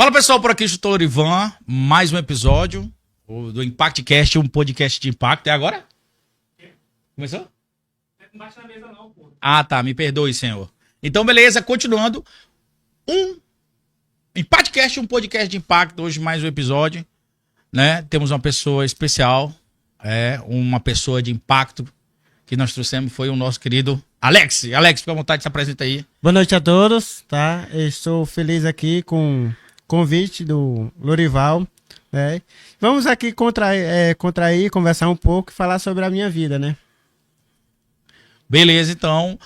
Fala pessoal, por aqui o Ivan, mais um episódio do ImpactCast, um podcast de impacto. É agora? Começou? Não bate na mesa não, pô. Ah, tá, me perdoe, senhor. Então, beleza, continuando. ImpactCast, um podcast de impacto, hoje mais um episódio, né? Temos uma pessoa especial, uma pessoa de impacto que nós trouxemos, foi o nosso querido Alex. Alex, fica à vontade, se apresenta aí. Boa noite a todos, tá? Eu estou feliz aqui com o convite do Lorival, né? Vamos aqui contrair, conversar um pouco e falar sobre a minha vida, né? Beleza, então.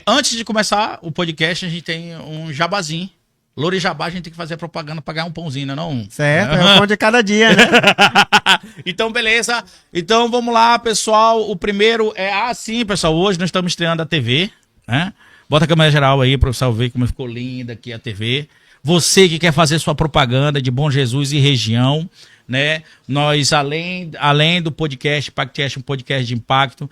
Antes de começar o podcast, a gente tem um jabazinho. Louro e Jabá, a gente tem que fazer propaganda pra ganhar um pãozinho, né? Não? Certo, é o pão de cada dia, né? Então, beleza. Então, vamos lá, pessoal. O primeiro sim, pessoal. Hoje nós estamos estreando a TV, né? Bota a câmera geral aí para o pessoal ver como ficou linda aqui a TV. Você que quer fazer sua propaganda de Bom Jesus e região, né? Nós, além do podcast, ImpactCast, um podcast de impacto,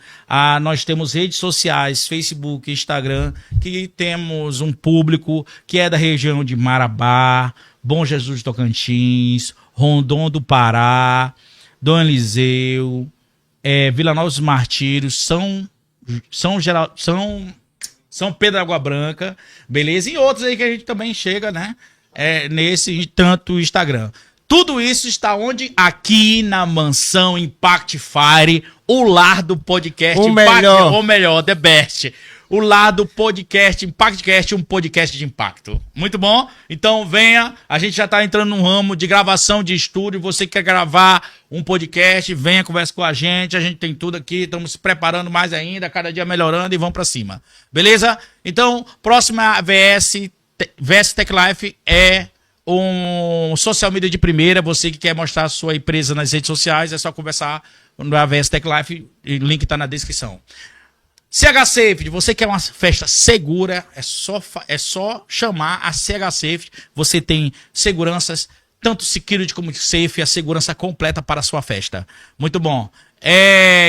nós temos redes sociais, Facebook, Instagram, que temos um público que é da região de Marabá, Bom Jesus de Tocantins, Rondon do Pará, Dom Eliseu, Vila Nova dos Martírios, São Pedro da Água Branca, beleza? E outros aí que a gente também chega, né? Nesse tanto Instagram. Tudo isso está onde? Aqui na mansão Impact Fire, o lar do podcast. O melhor, the best. O lar do podcast, ImpactCast, um podcast de impacto. Muito bom? Então venha, a gente já está entrando num ramo de gravação de estúdio. Você quer gravar um podcast, venha, conversa com a gente tem tudo aqui, estamos se preparando mais ainda, cada dia melhorando e vamos para cima. Beleza? Então, próxima VS Tech Life é um social media de primeira. Você que quer mostrar a sua empresa nas redes sociais, é só conversar no AVS Tech Life, o link está na descrição. CH Safety, você quer uma festa segura, é só chamar a CH Safety. Você tem seguranças, tanto security como safe, a segurança completa para a sua festa. Muito bom.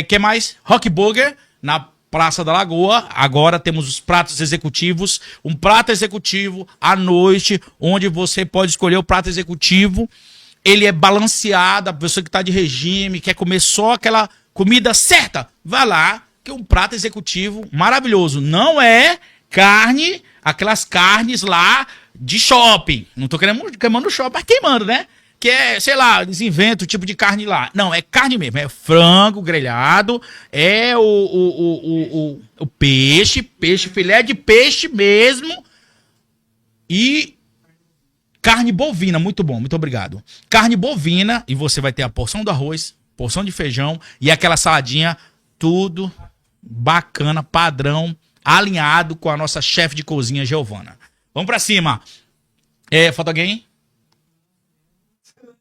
Que mais? Rock Burger, na Praça da Lagoa. Agora temos os pratos executivos. Um prato executivo à noite, onde você pode escolher o prato executivo. Ele é balanceado, a pessoa que está de regime, quer comer só aquela comida certa, vai lá, que é um prato executivo maravilhoso. Não é carne, aquelas carnes lá de shopping. Não tô queimando o shopping, mas queimando, né? Que é, sei lá, eles inventam o tipo de carne lá. Não, é carne mesmo. É frango grelhado, é o peixe, filé de peixe mesmo. E carne bovina, muito bom, muito obrigado. Carne bovina, e você vai ter a porção do arroz, porção de feijão e aquela saladinha, tudo bacana, padrão, alinhado com a nossa chefe de cozinha, Giovana. Vamos pra cima. Falta alguém?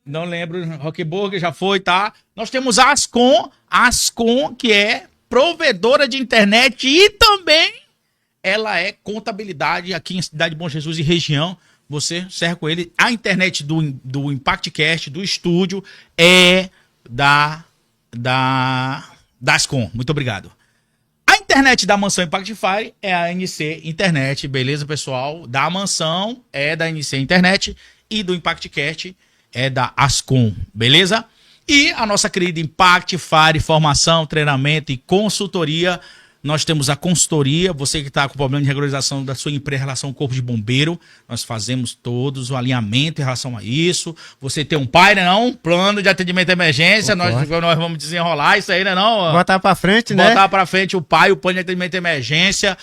Não lembro, Rock Burger já foi, tá? Nós temos a Ascom, que é provedora de internet e também ela é contabilidade aqui em Cidade de Bom Jesus e região. Você serve com ele. A internet do ImpactCast, do estúdio, é da Ascom. Muito obrigado. A internet da mansão Impact Fire é a NC Internet, beleza, pessoal? Da mansão é da NC Internet e do ImpactCast é da Ascom, beleza? E a nossa querida Impact Fire, formação, treinamento e consultoria. Nós temos a consultoria, você que está com problema de regularização da sua empresa em relação ao corpo de bombeiro, nós fazemos todos o alinhamento em relação a isso. Você tem um pai, né, não? Plano de atendimento de emergência, nós vamos desenrolar isso aí, né, não? Botar para frente, né? Botar para frente o pai, o plano de atendimento de emergência,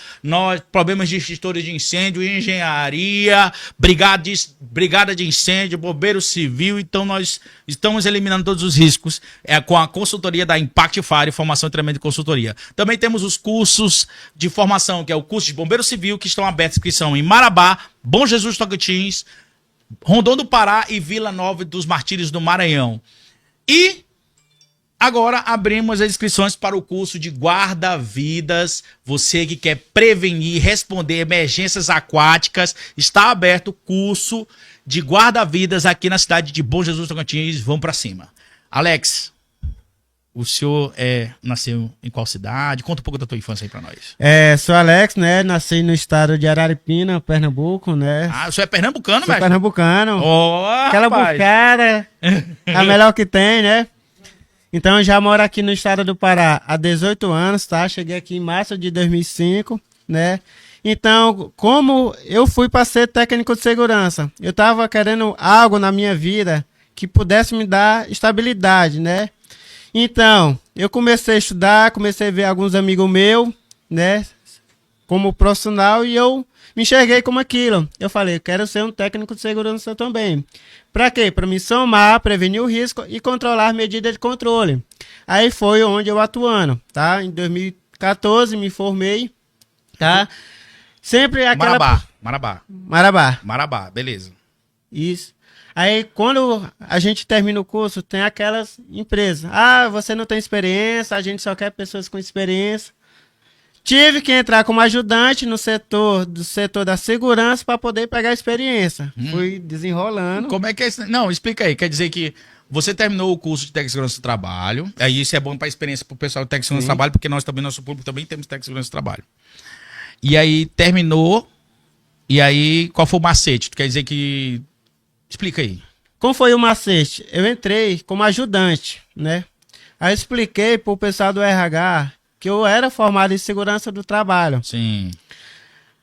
problemas de extintores de incêndio, engenharia, brigada de incêndio, bombeiro civil, então nós estamos eliminando todos os riscos com a consultoria da Impact Fire, formação, treinamento e consultoria. Também temos os cursos de formação, que é o curso de Bombeiro Civil, que estão abertos a inscrição em Marabá, Bom Jesus Tocantins, Rondon do Pará e Vila Nova dos Martírios do Maranhão. E agora abrimos as inscrições para o curso de guarda-vidas. Você que quer prevenir e responder emergências aquáticas, está aberto o curso de guarda-vidas aqui na cidade de Bom Jesus Tocantins. Vamos para cima. Alex, o senhor nasceu em qual cidade? Conta um pouco da tua infância aí pra nós. Sou Alex, né? Nasci no estado de Araripina, Pernambuco, né? Ah, o senhor é pernambucano, velho? Sou pernambucano. Aquela rapaz. bucada, a melhor que tem, né? Então, eu já moro aqui no estado do Pará há 18 anos, tá? Cheguei aqui em março de 2005, né? Então, como eu fui para ser técnico de segurança, eu tava querendo algo na minha vida que pudesse me dar estabilidade, né? Então, eu comecei a estudar, comecei a ver alguns amigos meus, né, como profissional, e eu me enxerguei como aquilo. Eu falei, eu quero ser um técnico de segurança também. Para quê? Para me somar, prevenir o risco e controlar medidas de controle. Aí foi onde eu atuando, tá? Em 2014 me formei, tá? Sempre aquela... Marabá, beleza. Isso. Aí, quando a gente termina o curso, tem aquelas empresas. Ah, você não tem experiência, a gente só quer pessoas com experiência. Tive que entrar como ajudante no setor da segurança para poder pegar a experiência. Fui desenrolando. Como é que é isso? Não, explica aí. Quer dizer que você terminou o curso de técnico de segurança do trabalho. Aí isso é bom para a experiência para o pessoal de técnico de segurança do trabalho, porque nós também, nosso público também temos técnico de segurança do trabalho. E aí terminou. E aí, qual foi o macete? Quer dizer que... Explica aí. Como foi o macete? Eu entrei como ajudante, né? Aí eu expliquei pro pessoal do RH que eu era formado em segurança do trabalho. Sim.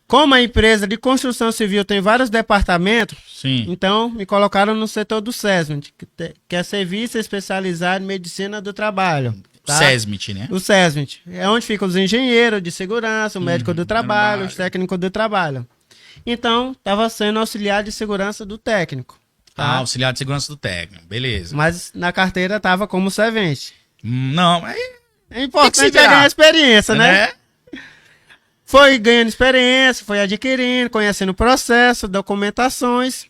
Como a empresa de construção civil tem vários departamentos, sim, então me colocaram no setor do SESMIT, que é Serviço Especializado em Medicina do Trabalho. Tá? SESMIT, né? O SESMIT. É onde ficam os engenheiros de segurança, o médico do trabalho, os técnicos do trabalho. Então, estava sendo auxiliar de segurança do técnico. Tá? Auxiliar de segurança do técnico, beleza. Mas na carteira estava como servente. Não, mas... É importante ganhar experiência, né? Foi ganhando experiência, foi adquirindo, conhecendo o processo, documentações.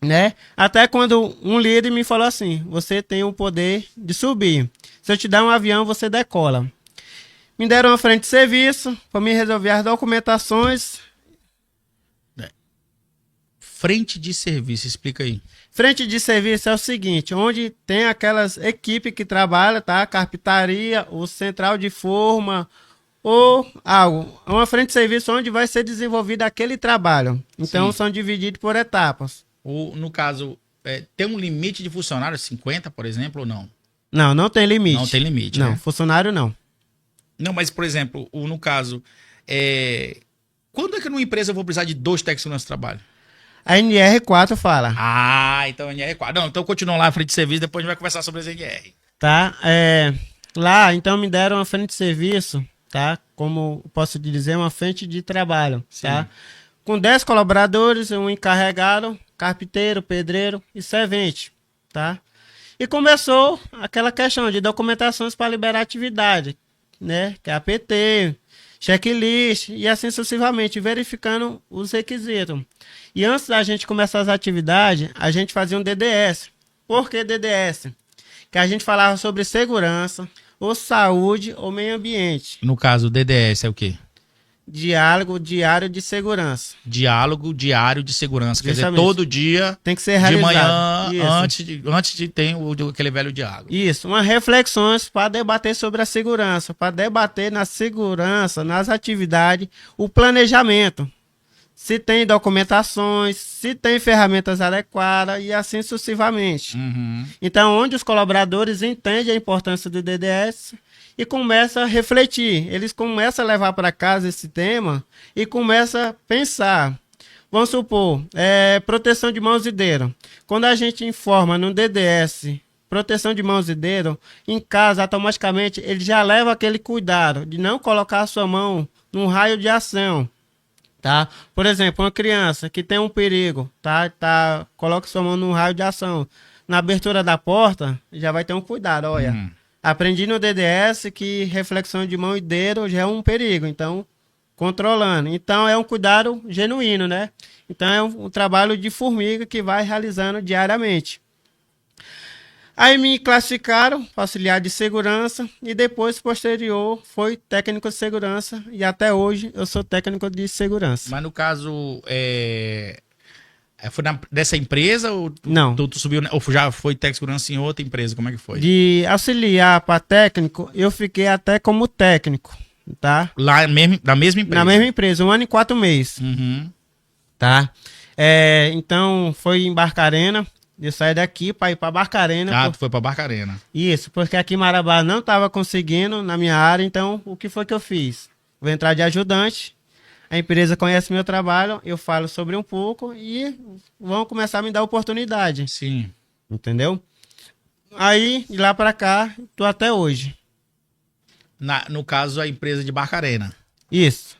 né? Até quando um líder me falou assim: você tem o poder de subir. Se eu te dar um avião, você decola. Me deram uma frente de serviço para me resolver as documentações. Frente de serviço, explica aí. Frente de serviço é o seguinte, onde tem aquelas equipes que trabalham, tá? Carpintaria, o central de forma ou algo. É uma frente de serviço onde vai ser desenvolvido aquele trabalho. Então, Sim. são divididos por etapas. No caso, tem um limite de funcionários, 50, por exemplo, ou não? Não, não tem limite. Não tem limite, Não, né? funcionário não. Não, mas, por exemplo, no caso, quando é que numa empresa eu vou precisar de 2 técnicos de segurança do trabalho? A NR4 fala, Ah, então NR4. Não, então continua lá a frente de serviço, depois a gente vai conversar sobre as NR. tá? Lá, então, me deram uma frente de serviço, tá? Como posso te dizer, uma frente de trabalho, tá? Com 10 colaboradores, um encarregado, carpinteiro, pedreiro e servente, tá? E começou aquela questão de documentações para liberar atividade, né? Que é a PT, checklist e assim sucessivamente, verificando os requisitos. E antes da gente começar as atividades, a gente fazia um DDS. Por que DDS? Que a gente falava sobre segurança, ou saúde, ou meio ambiente. No caso, o DDS é o quê? Diálogo diário de segurança. Diálogo diário de segurança. Quer dizer, Justamente. todo dia, Tem que ser de realizado. manhã, Isso. antes de ter aquele velho diálogo. Isso, umas reflexões para debater sobre a segurança, para debater na segurança, nas atividades, o planejamento. Se tem documentações, se tem ferramentas adequadas e assim sucessivamente. Uhum. Então, onde os colaboradores entendem a importância do DDS e começam a refletir. Eles começam a levar para casa esse tema e começam a pensar. Vamos supor, proteção de mãos e dedo. Quando a gente informa no DDS, proteção de mãos e dedo, em casa, automaticamente, ele já leva aquele cuidado de não colocar a sua mão num raio de ação. Tá? Por exemplo, uma criança que tem um perigo, coloca sua mão num raio de ação. Na abertura da porta, já vai ter um cuidado, olha. Aprendi no DDS que reflexão de mão e dedo já é um perigo, então, controlando. Então, é um cuidado genuíno, né? Então, é um trabalho de formiga que vai realizando diariamente. Aí me classificaram para auxiliar de segurança e depois, posterior, foi técnico de segurança e até hoje eu sou técnico de segurança. Mas no caso, foi dessa empresa ou Não. Tu subiu, ou já foi técnico de segurança em outra empresa? Como é que foi? De auxiliar para técnico, eu fiquei até como técnico, tá? Lá mesmo, na mesma empresa? Na mesma empresa, 1 ano e 4 meses, Uhum. tá? Então, foi em Barcarena. Eu saí daqui para ir para Barcarena. Tu foi para Barcarena. Isso, porque aqui em Marabá não estava conseguindo na minha área, então o que foi que eu fiz? Vou entrar de ajudante, a empresa conhece meu trabalho, eu falo sobre um pouco e vão começar a me dar oportunidade. Sim. Entendeu? Aí, de lá para cá, tô até hoje. No caso, a empresa de Barcarena. Isso.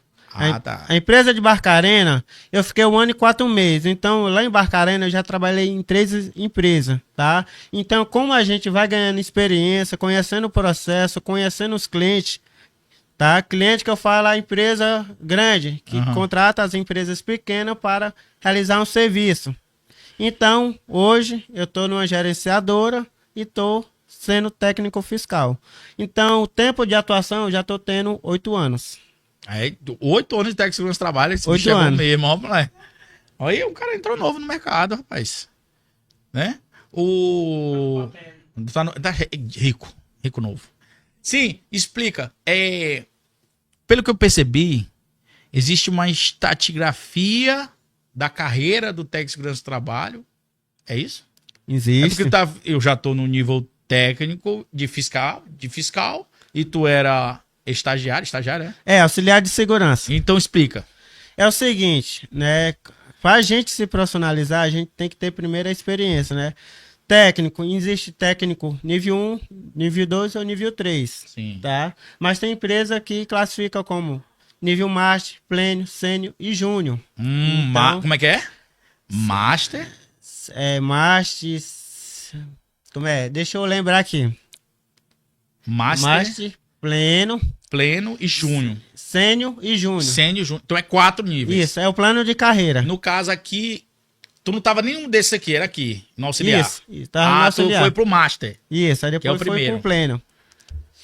Tá. A empresa de Barcarena, eu fiquei 1 ano e 4 meses. Então, lá em Barcarena, eu já trabalhei em 3 empresas, tá? Então, como a gente vai ganhando experiência, conhecendo o processo, conhecendo os clientes, tá? Cliente que eu falo, a empresa grande, que contrata as empresas pequenas para realizar um serviço. Então, hoje, eu estou numa gerenciadora e estou sendo técnico fiscal. Então, o tempo de atuação, eu já estou tendo 8 anos. 8 anos de técnico de segurança do trabalho, esse 8 anos mesmo, ó, moleque. Aí o cara entrou novo no mercado, rapaz. Né? Tá rico novo. Sim, explica. Pelo que eu percebi, existe uma estratigrafia da carreira do técnico de segurança do trabalho. É isso? Existe. É porque eu já tô no nível técnico de fiscal, e tu era estagiário, né? Auxiliar de segurança. Então explica. É o seguinte, né? Pra gente se profissionalizar, a gente tem que ter primeiro a experiência, né? Técnico, existe técnico nível 1, nível 2 ou nível 3. Sim. Tá? Mas tem empresa que classifica como nível Master, Pleno, Sênior e Júnior. Então, como é que é? Master? Master... Como é? Deixa eu lembrar aqui. Master, Pleno e Júnior. Sênior e Júnior. Sênior e Júnior. Então é 4 níveis. Isso, é o plano de carreira. No caso aqui, Tu não tava nenhum desses aqui, era aqui, no auxiliar. Isso, tava no tu auxiliar. foi pro master. Isso, aí Que é o depois foi primeiro. pro pleno.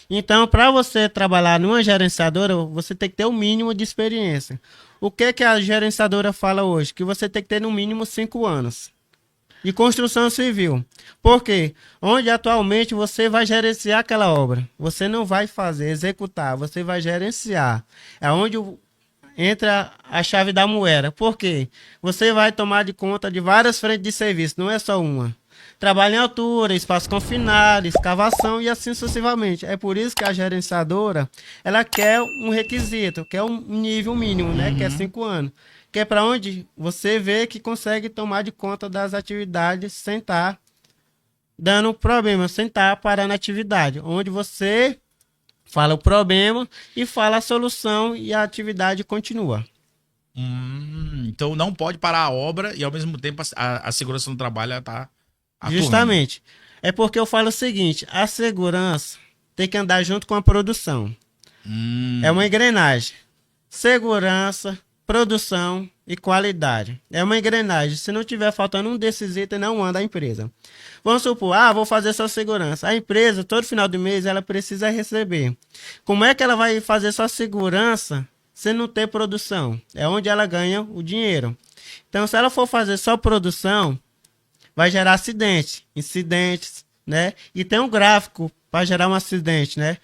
Então, para você trabalhar numa gerenciadora, você tem que ter o mínimo de experiência. O que a gerenciadora fala hoje? Que você tem que ter no mínimo 5 anos de construção civil. Por quê? Onde atualmente você vai gerenciar aquela obra. Você não vai fazer, executar, você vai gerenciar. É onde entra a chave da moeda. Por quê? Você vai tomar de conta de várias frentes de serviço, não é só uma. Trabalho em altura, espaço confinado, escavação e assim sucessivamente. É por isso que a gerenciadora, ela quer um requisito, quer um nível mínimo, né? Que é 5 anos. Que é para onde você vê que consegue tomar de conta das atividades sem estar dando problema, sem estar parando a atividade. Onde você fala o problema e fala a solução e a atividade continua. Então não pode parar a obra e ao mesmo tempo a segurança no trabalho tá atuando. Justamente. É porque eu falo o seguinte, a segurança tem que andar junto com a produção. É uma engrenagem. Segurança, produção e qualidade. É uma engrenagem. Se não tiver faltando um desses itens, não anda a empresa. Vamos supor, vou fazer só segurança. A empresa, todo final do mês, ela precisa receber. Como é que ela vai fazer só segurança se não ter produção? É onde ela ganha o dinheiro. Então, se ela for fazer só produção, vai gerar incidentes, né? E tem um gráfico para gerar um acidente, né?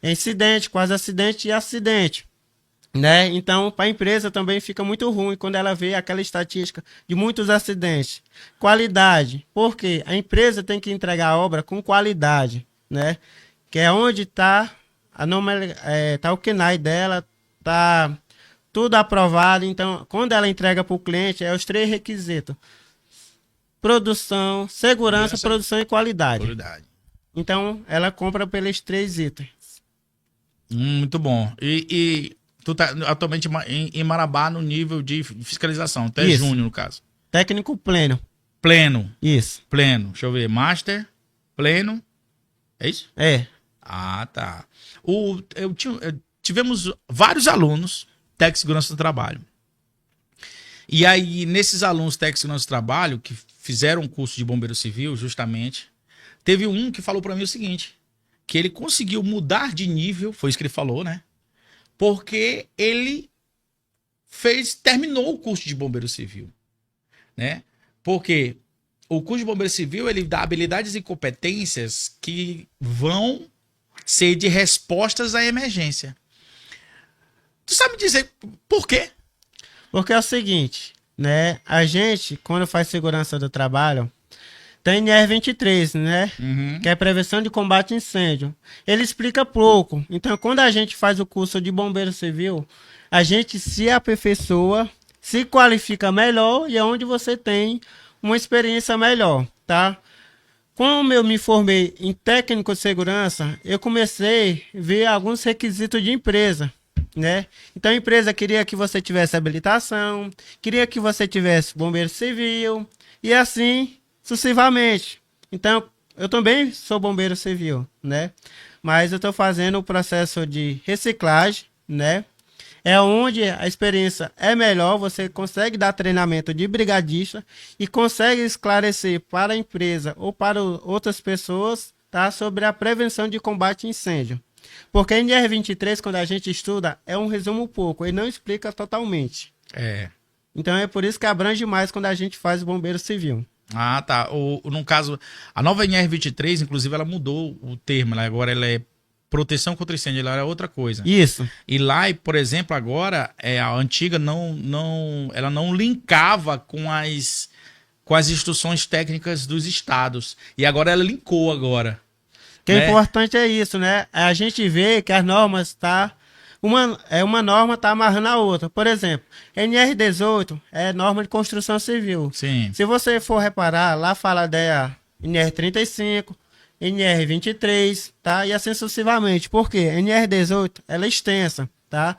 Incidente, quase acidente e acidente, né? Então, para a empresa também fica muito ruim quando ela vê aquela estatística de muitos acidentes. Qualidade, porque a empresa tem que entregar a obra com qualidade, né? Que é onde está tá o KNAI dela, tá tudo aprovado. Então, quando ela entrega para o cliente, é os 3 requisitos: produção, segurança, produção e qualidade. Então, ela compra pelos 3 itens. Muito bom. E tu tá atualmente em Marabá no nível de fiscalização, até Isso. junho no caso. Técnico pleno. Pleno. Isso. Pleno. Deixa eu ver. Master, pleno. É isso? É. Ah, tá. Tivemos vários alunos técnico de segurança do trabalho. E aí, nesses alunos técnicos de segurança do trabalho, que fizeram um curso de bombeiro civil, justamente, teve um que falou para mim o seguinte, que ele conseguiu mudar de nível, foi isso que ele falou, né? Porque ele terminou o curso de bombeiro civil, né? Porque o curso de bombeiro civil, ele dá habilidades e competências que vão ser de respostas à emergência. Tu sabe dizer por quê? Porque é o seguinte, né? A gente, quando faz segurança do trabalho, tem NR23, né? Que é prevenção de combate a incêndio. Ele explica pouco. Então, quando a gente faz o curso de bombeiro civil, a gente se aperfeiçoa, se qualifica melhor e é onde você tem uma experiência melhor, tá? Como eu me formei em técnico de segurança, eu comecei a ver alguns requisitos de empresa, né? Então a empresa queria que você tivesse habilitação, queria que você tivesse bombeiro civil e assim sucessivamente. Então eu também sou bombeiro civil, né? Mas eu estou fazendo o processo de reciclagem, né? É onde a experiência é melhor, você consegue dar treinamento de brigadista e consegue esclarecer para a empresa ou para outras pessoas, tá, sobre a prevenção de combate a incêndio. Porque a NR23, quando a gente estuda, é um resumo pouco, ele não explica totalmente. É. Então é por isso que abrange mais quando a gente faz o bombeiro civil. Ah, tá. No caso, a nova NR23, inclusive, ela mudou o termo, né? Agora ela é proteção contra incêndio, ela é outra coisa. Isso. E lá, por exemplo, agora, a antiga ela não linkava com as instruções técnicas dos estados. E agora ela linkou agora. O que é importante é isso, né? A gente vê que as normas uma norma está amarrando a outra. Por exemplo, NR18 é norma de construção civil. Sim. Se você for reparar, lá fala da NR35, NR23, tá? E assim sucessivamente. Por quê? NR18, ela é extensa, tá?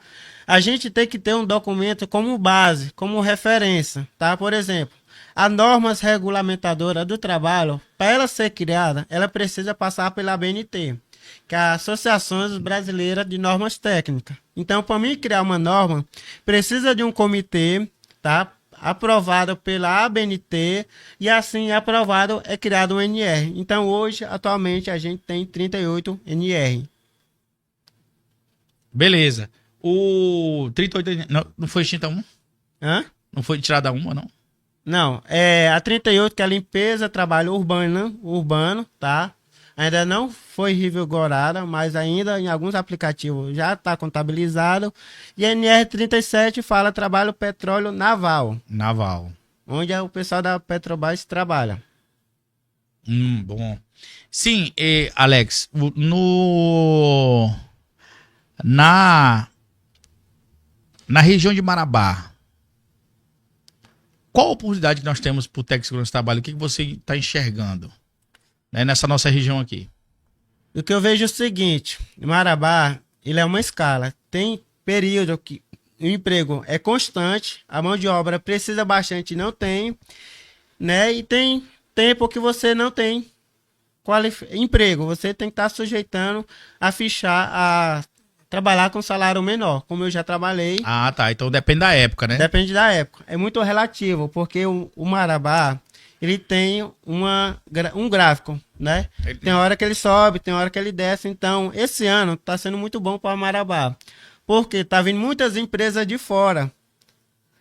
A gente tem que ter um documento como base, como referência, tá? Por exemplo, a normas regulamentadora do trabalho, para ela ser criada, ela precisa passar pela ABNT, que é a Associação Brasileira de Normas Técnicas. Então, para mim criar uma norma, precisa de um comitê, tá? aprovado pela ABNT e assim aprovado é criado um NR. Então hoje, atualmente, a gente tem 38 NR. Beleza. O 38 não foi extinta um? Hã? Não foi tirada uma, não? Não, a 38 que é a limpeza, trabalho urbano, tá? Ainda não foi revigorada, mas ainda em alguns aplicativos já está contabilizado. E a NR37 fala trabalho petróleo naval, Naval. onde o pessoal da Petrobras trabalha. Bom. Sim, Alex, na região de Marabá, qual a oportunidade que nós temos para o técnico de segurança do trabalho? O que você está enxergando, né, nessa nossa região aqui? O que eu vejo é o seguinte, Marabá, ele é uma escala. Tem período que o emprego é constante, a mão de obra precisa bastante, não tem, né? E tem tempo que você não tem emprego, você tem que estar sujeitando a fichar, a trabalhar com salário menor, como eu já trabalhei. Ah, tá. Então depende da época, né? Depende da época. É muito relativo, porque o Marabá, ele tem um gráfico, né? Tem hora que ele sobe, tem hora que ele desce. Então, esse ano está sendo muito bom para o Marabá, porque tá vindo muitas empresas de fora,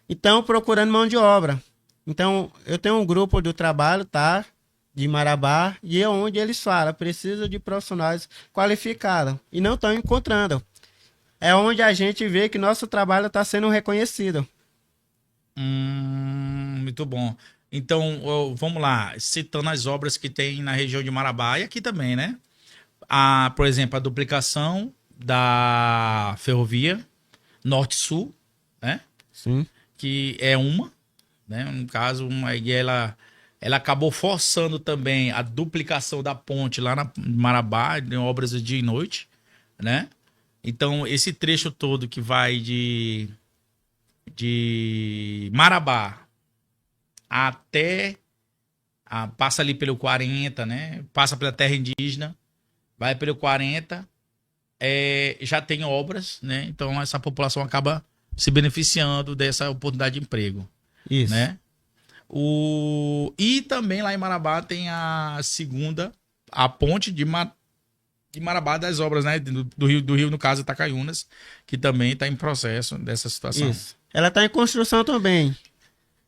então procurando mão de obra. Então, eu tenho um grupo do trabalho, tá? De Marabá, e é onde eles falam, precisa de profissionais qualificados, e não estão encontrando. É onde a gente vê que nosso trabalho está sendo reconhecido. Muito bom. Então, vamos lá, citando as obras que tem na região de Marabá e aqui também, né? Por exemplo, a duplicação da ferrovia Norte-Sul, né? Sim. Que é uma, né? No caso, e ela acabou forçando também a duplicação da ponte lá na Marabá, em obras de dia e noite, né? Então, esse trecho todo que vai de Marabá até passa ali pelo 40, né? Passa pela terra indígena, vai pelo 40, já tem obras, né? Então, essa população acaba se beneficiando dessa oportunidade de emprego. Isso. Né? E também lá em Marabá tem a ponte de Marabá das obras, né? Do rio, no caso, Itacaiunas, que também está em processo dessa situação. Isso. Ela está em construção também.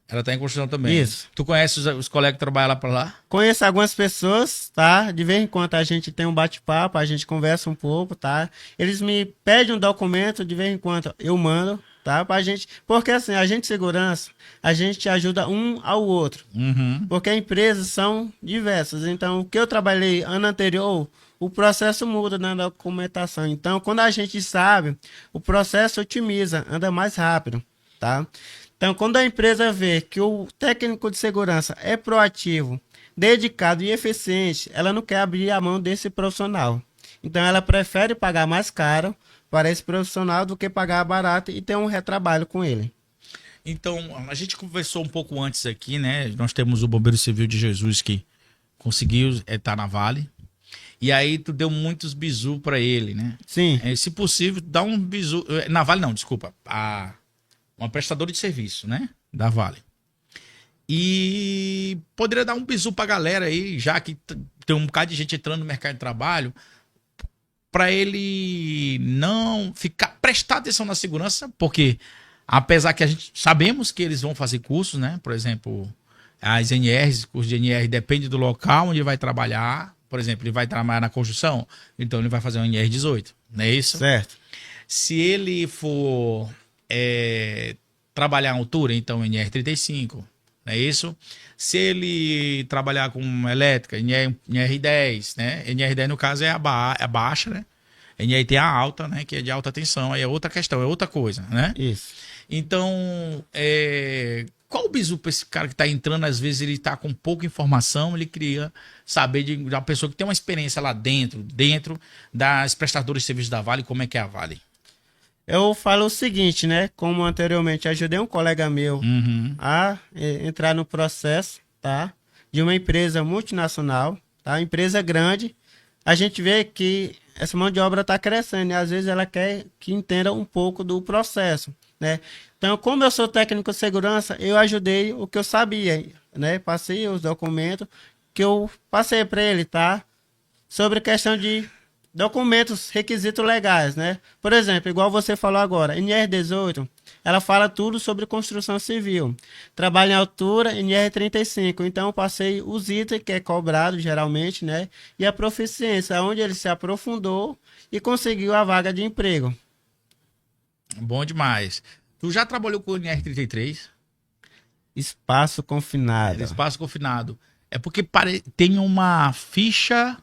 Ela está em construção também. Isso. Tu conhece os colegas que trabalham lá para lá? Conheço algumas pessoas, tá? De vez em quando a gente tem um bate-papo, a gente conversa um pouco, tá? Eles me pedem um documento, de vez em quando eu mando, tá? Pra gente, porque assim, a gente de segurança, a gente ajuda um ao outro. Uhum. Porque empresas são diversas. Então, o que eu trabalhei ano anterior, o processo muda na documentação. Então, quando a gente sabe, o processo otimiza, anda mais rápido, tá? Então, quando a empresa vê que o técnico de segurança é proativo, dedicado e eficiente, ela não quer abrir a mão desse profissional. Então, ela prefere pagar mais caro para esse profissional do que pagar barato e ter um retrabalho com ele. Então, a gente conversou um pouco antes aqui, né? Nós temos o Bombeiro Civil de Jesus que conseguiu estar na Vale. E aí tu deu muitos bizu para ele, né? Sim. Se possível, dá um bizu... Na Vale não, desculpa. Uma prestadora de serviço, né? Da Vale. E poderia dar um bizu pra galera aí, já que tem um bocado de gente entrando no mercado de trabalho, para ele não prestar atenção na segurança, porque apesar que a gente sabemos que eles vão fazer cursos, né? Por exemplo, as NRs, curso de NR depende do local onde ele vai trabalhar. Por exemplo, ele vai trabalhar na construção, então ele vai fazer um NR18, não é isso? Certo. Se ele for trabalhar em altura, então NR35, não é isso? Se ele trabalhar com elétrica, NR10, né? NR10 no caso é a baixa, né? NR tem a alta, né? Que é de alta tensão, aí é outra questão, é outra coisa, né? Isso. Então, qual o bizu para esse cara que está entrando? Às vezes ele está com pouca informação, ele queria saber de uma pessoa que tem uma experiência lá dentro das prestadoras de serviços da Vale, como é que é a Vale? Eu falo o seguinte, né? Como anteriormente ajudei um colega meu a entrar no processo, tá? De uma empresa multinacional, tá? Empresa grande. A gente vê que essa mão de obra está crescendo e às vezes ela quer que entenda um pouco do processo. né? Então, como eu sou técnico de segurança, eu ajudei o que eu sabia, né? Passei os documentos que eu passei para ele, tá? Sobre a questão de documentos, requisitos legais, né? Por exemplo, igual você falou agora, NR18, ela fala tudo sobre construção civil. Trabalho em altura, NR35. Então, eu passei os itens que é cobrado geralmente, né? E a proficiência, onde ele se aprofundou e conseguiu a vaga de emprego. Bom demais. Tu já trabalhou com o NR33? Espaço confinado. Espaço confinado. É porque tem uma ficha...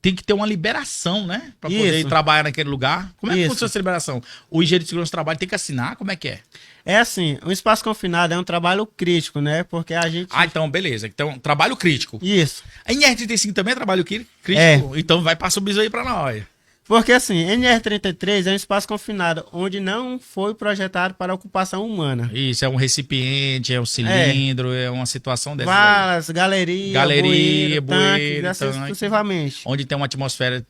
Tem que ter uma liberação, né? Pra poder ir trabalhar naquele lugar. Como é que funciona essa liberação? O engenheiro de segurança do trabalho tem que assinar? Como é que é? É assim, o espaço confinado é um trabalho crítico, né? Porque a gente... Ah, então, beleza. Então, trabalho crítico. Isso. A NR35 também é trabalho crítico? Então vai passar o biso aí pra nós. Porque assim, NR33 é um espaço confinado, onde não foi projetado para ocupação humana. Isso, é um recipiente, é um cilindro, é uma situação dessa. Valas, galeria, bueiro, tanque, assim sucessivamente. Onde tem uma atmosfera,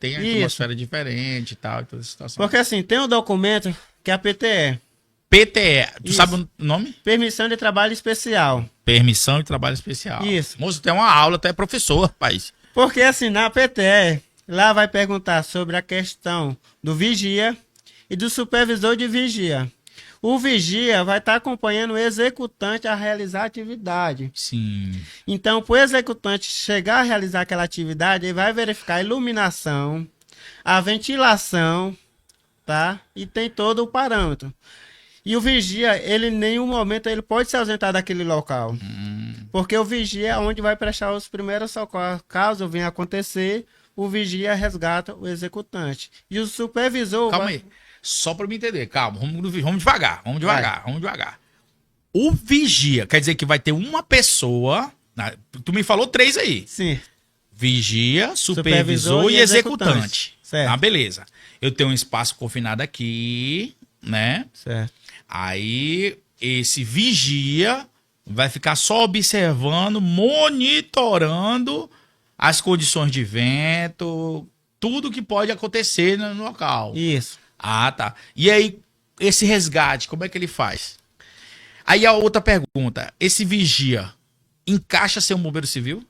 diferente e tal, toda essa situação. Porque assim, tem um documento que é a PTE. PTE, tu sabe o nome? Permissão de Trabalho Especial. Permissão de Trabalho Especial. Isso. Moço, tem uma aula, tu é professor, rapaz. Porque assim, na PTE... Lá vai perguntar sobre a questão do vigia e do supervisor de vigia. O vigia vai estar acompanhando o executante a realizar a atividade. Sim. Então, para o executante chegar a realizar aquela atividade, ele vai verificar a iluminação, a ventilação, tá? E tem todo o parâmetro. E o vigia, ele em nenhum momento ele pode se ausentar daquele local. Porque o vigia é onde vai prestar os primeiros socorros. Caso venha acontecer, o vigia resgata o executante. E o supervisor... Calma aí. Só para me entender. Calma. Vamos devagar. Vamos devagar. O vigia, quer dizer que vai ter uma pessoa... Tu me falou 3 aí. Sim. Vigia, supervisor e executante. Certo. Ah, beleza. Eu tenho um espaço confinado aqui, né? Certo. Aí, esse vigia vai ficar só observando, monitorando... as condições de vento, tudo que pode acontecer no local. Isso. Ah, tá. E aí, esse resgate, como é que ele faz? Aí a outra pergunta, esse vigia encaixa ser um bombeiro civil?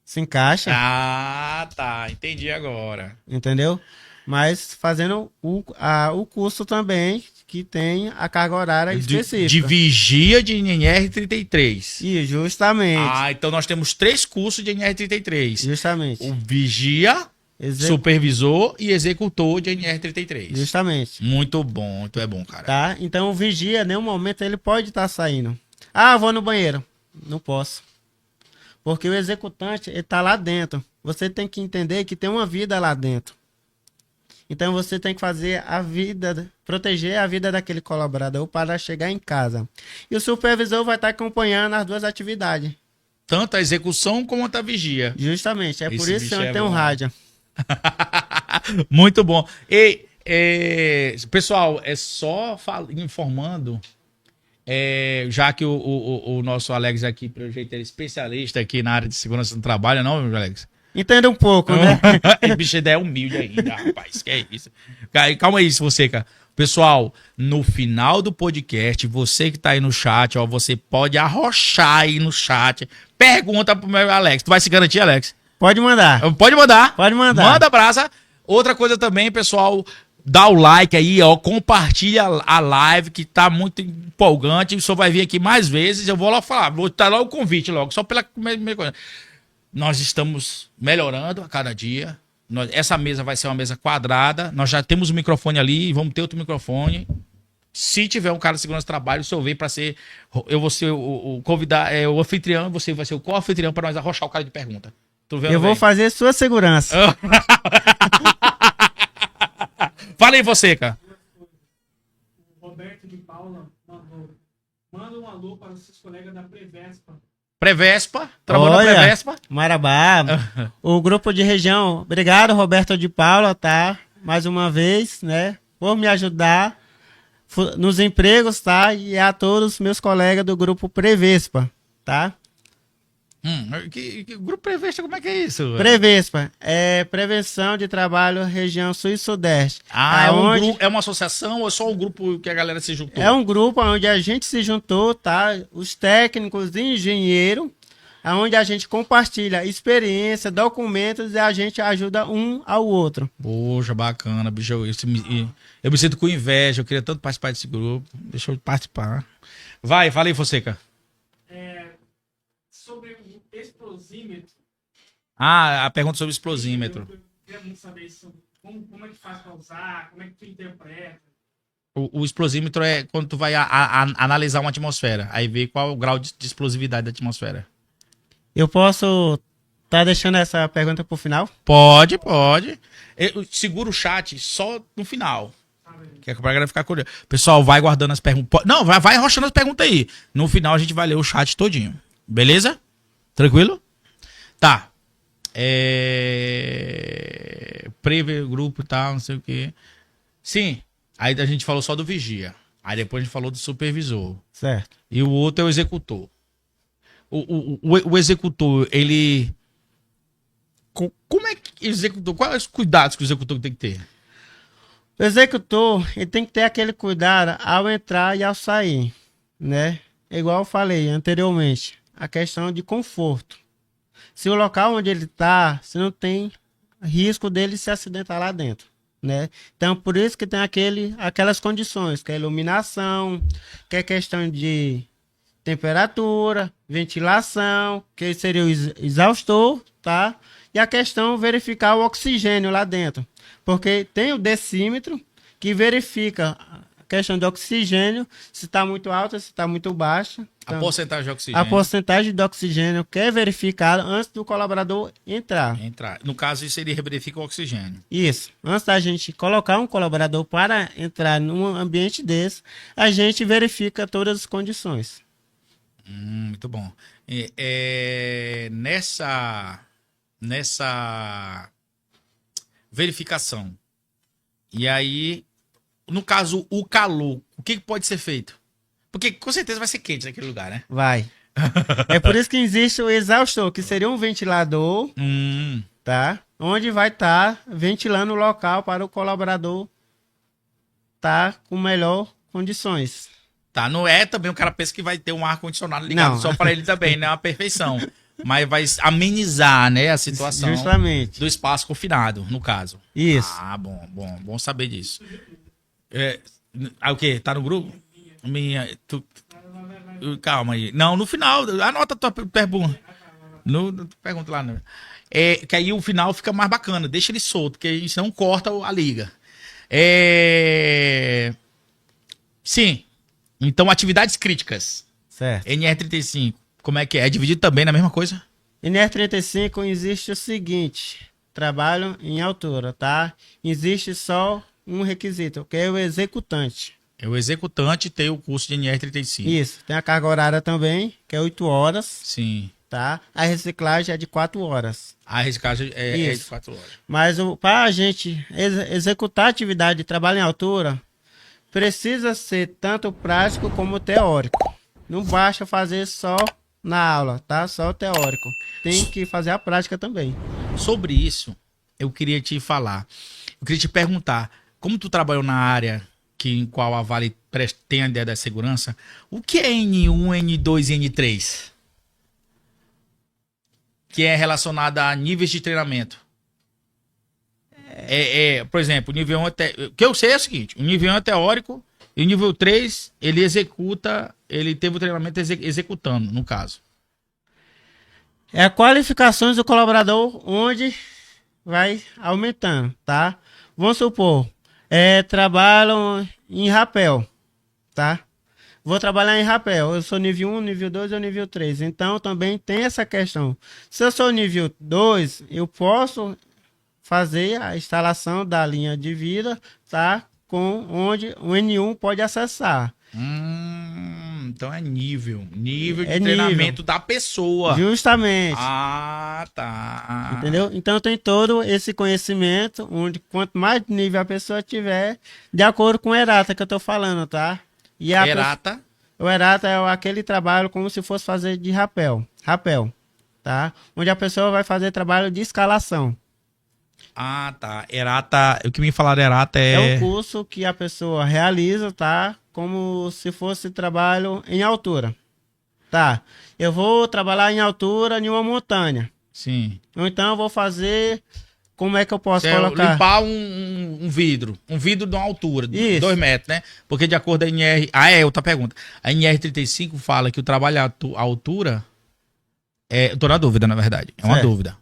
Se encaixa. Ah, tá. Entendi agora. Entendeu? Mas fazendo o curso também, que tem a carga horária específica. De vigia de NR33. E justamente. Ah, então nós temos 3 cursos de NR33. Justamente. O vigia, supervisor e executor de NR33. Justamente. Muito bom, muito é bom, cara. Tá? Então o vigia, em nenhum momento, ele pode estar saindo. Ah, vou no banheiro. Não posso. Porque o executante, ele tá lá dentro. Você tem que entender que tem uma vida lá dentro. Então você tem que fazer a vida, proteger a vida daquele colaborador para chegar em casa. E o supervisor vai estar acompanhando as 2 atividades. Tanto a execução como a vigia. Justamente, é por Esse isso que bicho tem um rádio. Muito bom. E, pessoal, é só informando, já que o nosso Alex aqui, pelo jeito, é especialista aqui na área de segurança do trabalho, não, meu Alex? Entenda um pouco, né? Esse bicho é humilde ainda, rapaz. Que é isso? Calma aí, você, cara. Pessoal, no final do podcast, você que tá aí no chat, ó, você pode arrochar aí no chat. Pergunta pro meu Alex. Tu vai se garantir, Alex? Pode mandar. Pode mandar. Pode mandar. Manda abraça. Outra coisa também, pessoal, dá o like aí, ó, compartilha a live que tá muito empolgante. O senhor vai vir aqui mais vezes. Eu vou lá falar, vou dar lá o convite logo, só pela coisa. Nós estamos melhorando a cada dia. Essa mesa vai ser uma mesa quadrada. Nós já temos um microfone ali e vamos ter outro microfone. Se tiver um cara de segurança do trabalho, o senhor vem para ser... Eu vou ser o convidado, o anfitrião, você vai ser o co-anfitrião para nós arrochar o cara de pergunta. Eu vou fazer sua segurança. Fala aí você, cara. O Roberto de Paula mandou. Manda um alô para os seus colegas da Prevespa. Prevespa, trabalhando na Prevespa. Marabá, o grupo de região. Obrigado, Roberto de Paula, tá? Mais uma vez, né? Por me ajudar nos empregos, tá? E a todos os meus colegas do grupo Prevespa, tá? Grupo Prevesta, como é que é isso? Prevespa é Prevenção de Trabalho Região Sul e Sudeste. É uma associação ou é só um grupo que a galera se juntou? É um grupo onde a gente se juntou, tá? Os técnicos e engenheiros, onde a gente compartilha experiência, documentos e a gente ajuda um ao outro. Poxa, bacana, bicho. Eu me sinto com inveja, eu queria tanto participar desse grupo. Deixa eu participar. Vai, fala aí, Fonseca. Sobre o explosímetro. A pergunta sobre o explosímetro. Eu queria muito saber como é que faz para usar, como é que tu interpreta. O explosímetro é quando tu vai analisar uma atmosfera, aí vê qual é o grau de explosividade da atmosfera. Eu posso tá deixando essa pergunta pro final? Pode. Eu seguro o chat só no final. Que é pra galera ficar curiosa. Pessoal, vai guardando as perguntas. Não, vai arrochando as perguntas aí. No final a gente vai ler o chat todinho. Beleza? Tranquilo? Tá. Prever grupo e tal, não sei o quê. Sim. Aí a gente falou só do vigia. Aí depois a gente falou do supervisor. Certo. E o outro é o executor. O executor, ele... Como é que executor... Quais os cuidados que o executor tem que ter? O executor, ele tem que ter aquele cuidado ao entrar e ao sair, né? Igual eu falei anteriormente, a questão de conforto. Se o local onde ele está, se não tem risco dele se acidentar lá dentro, né? Então, por isso que tem aquelas condições, que é iluminação, que é questão de temperatura, ventilação, que seria o exaustor, tá? E a questão verificar o oxigênio lá dentro. Porque tem o decímetro que verifica a questão de oxigênio, se está muito alta, se está muito baixa. Então, a porcentagem de oxigênio. A porcentagem de oxigênio que é verificada antes do colaborador entrar. No caso, isso ele verifica o oxigênio. Isso. Antes da gente colocar um colaborador para entrar num ambiente desse, a gente verifica todas as condições. Muito bom. Nessa verificação. E aí, no caso, o calor, o que pode ser feito? Porque com certeza vai ser quente naquele lugar, né? Vai. É por isso que existe o exaustor, que seria um ventilador, tá? Onde vai estar ventilando o local para o colaborador estar com melhor condições. Tá, não é também o cara pensa que vai ter um ar-condicionado ligado só para ele também, não é uma perfeição. Mas vai amenizar, né, a situação. Justamente. Do espaço confinado, no caso. Isso. Bom saber disso. O quê? Tá no grupo? Calma aí. Não, no final, anota a tua pergunta. Pergunta lá. Né? Que aí o final fica mais bacana, deixa ele solto, porque isso não corta a liga. Sim. Então, atividades críticas. Certo. NR35. Como é que é? É dividido também na mesma coisa? NR35 existe o seguinte: trabalho em altura, tá? Existe só um requisito, que é o executante. O executante tem o curso de NR35. Isso. Tem a carga horária também, que é 8 horas. Sim. Tá? A reciclagem é de 4 horas. A reciclagem é de 4 horas. Mas para a gente executar a atividade de trabalho em altura, precisa ser tanto prático como teórico. Não basta fazer só na aula, tá? Só teórico. Tem que fazer a prática também. Sobre isso, eu queria te falar. Eu queria te perguntar, como tu trabalhou na área em qual a Vale tem a ideia da segurança, o que é N1, N2 e N3? Que é relacionada a níveis de treinamento. Por exemplo, o nível 1 o que eu sei é o seguinte: o nível 1 é teórico e o nível 3 ele executa, ele teve o treinamento executando, no caso. É a qualificações do colaborador onde vai aumentando, tá? Vamos supor, trabalham em rapel, tá? Vou trabalhar em rapel, eu sou nível 1, nível 2 ou nível 3. Então também tem essa questão. Se eu sou nível 2, eu posso fazer a instalação da linha de vida, tá? Com onde o N1 pode acessar. Então é nível de treinamento da pessoa. Justamente. Ah, tá. Entendeu? Então tem todo esse conhecimento, onde quanto mais nível a pessoa tiver, de acordo com o ERATA que eu tô falando, tá? E ERATA? O ERATA é aquele trabalho como se fosse fazer de rapel. tá? Onde a pessoa vai fazer trabalho de escalação. Ah, tá. Erata, o que me falaram erata É é... um curso que a pessoa realiza, tá? Como se fosse trabalho em altura. Tá, eu vou trabalhar em altura em uma montanha. Sim. Ou então eu vou fazer... Como é que eu posso É colocar? limpar um vidro. Um vidro de uma altura, Isso. 2 metros, né? Porque de acordo com a NR... Ah, é, outra pergunta. A NR35 fala que o trabalho à altura... Eu tô na dúvida, na verdade. É uma Certo. dúvida.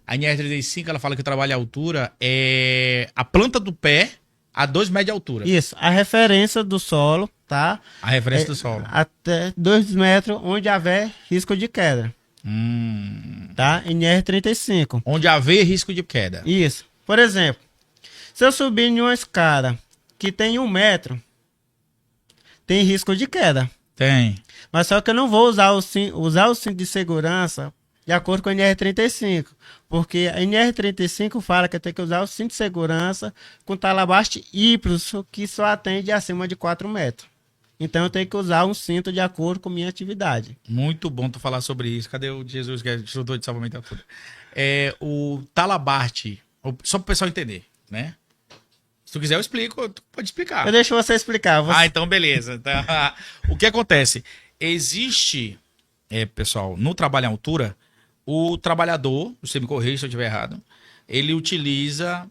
A NR35, ela fala que o trabalho à altura é a planta do pé a 2 metros de altura. Isso, a referência do solo, tá? A referência do solo. Até 2 metros onde haver risco de queda, tá? NR35. Onde haver risco de queda. Isso. Por exemplo, se eu subir em uma escada que tem 1 metro, tem risco de queda. Tem. Mas só que eu não vou usar o cinto de segurança de acordo com a NR35. Porque a NR35 fala que eu tenho que usar o cinto de segurança com talabaste Y, que só atende acima de 4 metros. Então eu tenho que usar um cinto de acordo com minha atividade. Muito bom tu falar sobre isso. Cadê o Jesus, que é instrutor de salvamento à altura? O talabarte, só para o pessoal entender, né? Se tu quiser eu explico, tu pode explicar. Eu deixo você explicar. Então beleza. Tá. O que acontece? Existe, pessoal, no trabalho em altura, o trabalhador, você me corrija se eu estiver errado, ele utiliza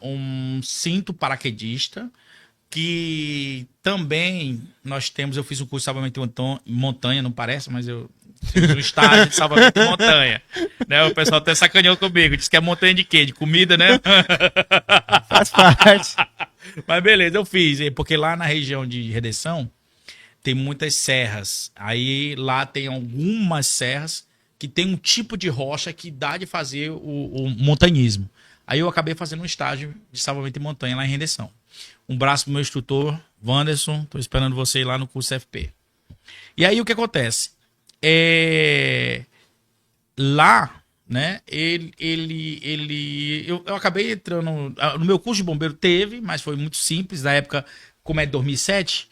um cinto paraquedista, que também nós temos, eu fiz um curso de salvamento em montanha, não parece, mas eu fiz um estágio de salvamento em montanha. Né? O pessoal até sacaneou comigo, disse que é montanha de quê? De comida, né? Faz parte. Mas beleza, eu fiz, porque lá na região de Redenção tem muitas serras. Aí lá tem algumas serras que tem um tipo de rocha que dá de fazer o montanhismo. Aí eu acabei fazendo um estágio de salvamento em montanha lá em Redenção. Um abraço pro meu instrutor, Wanderson. Tô esperando você ir lá no curso FP. E aí o que acontece? Lá, né, eu acabei entrando... No meu curso de bombeiro teve, mas foi muito simples. Na época, como é de 2007,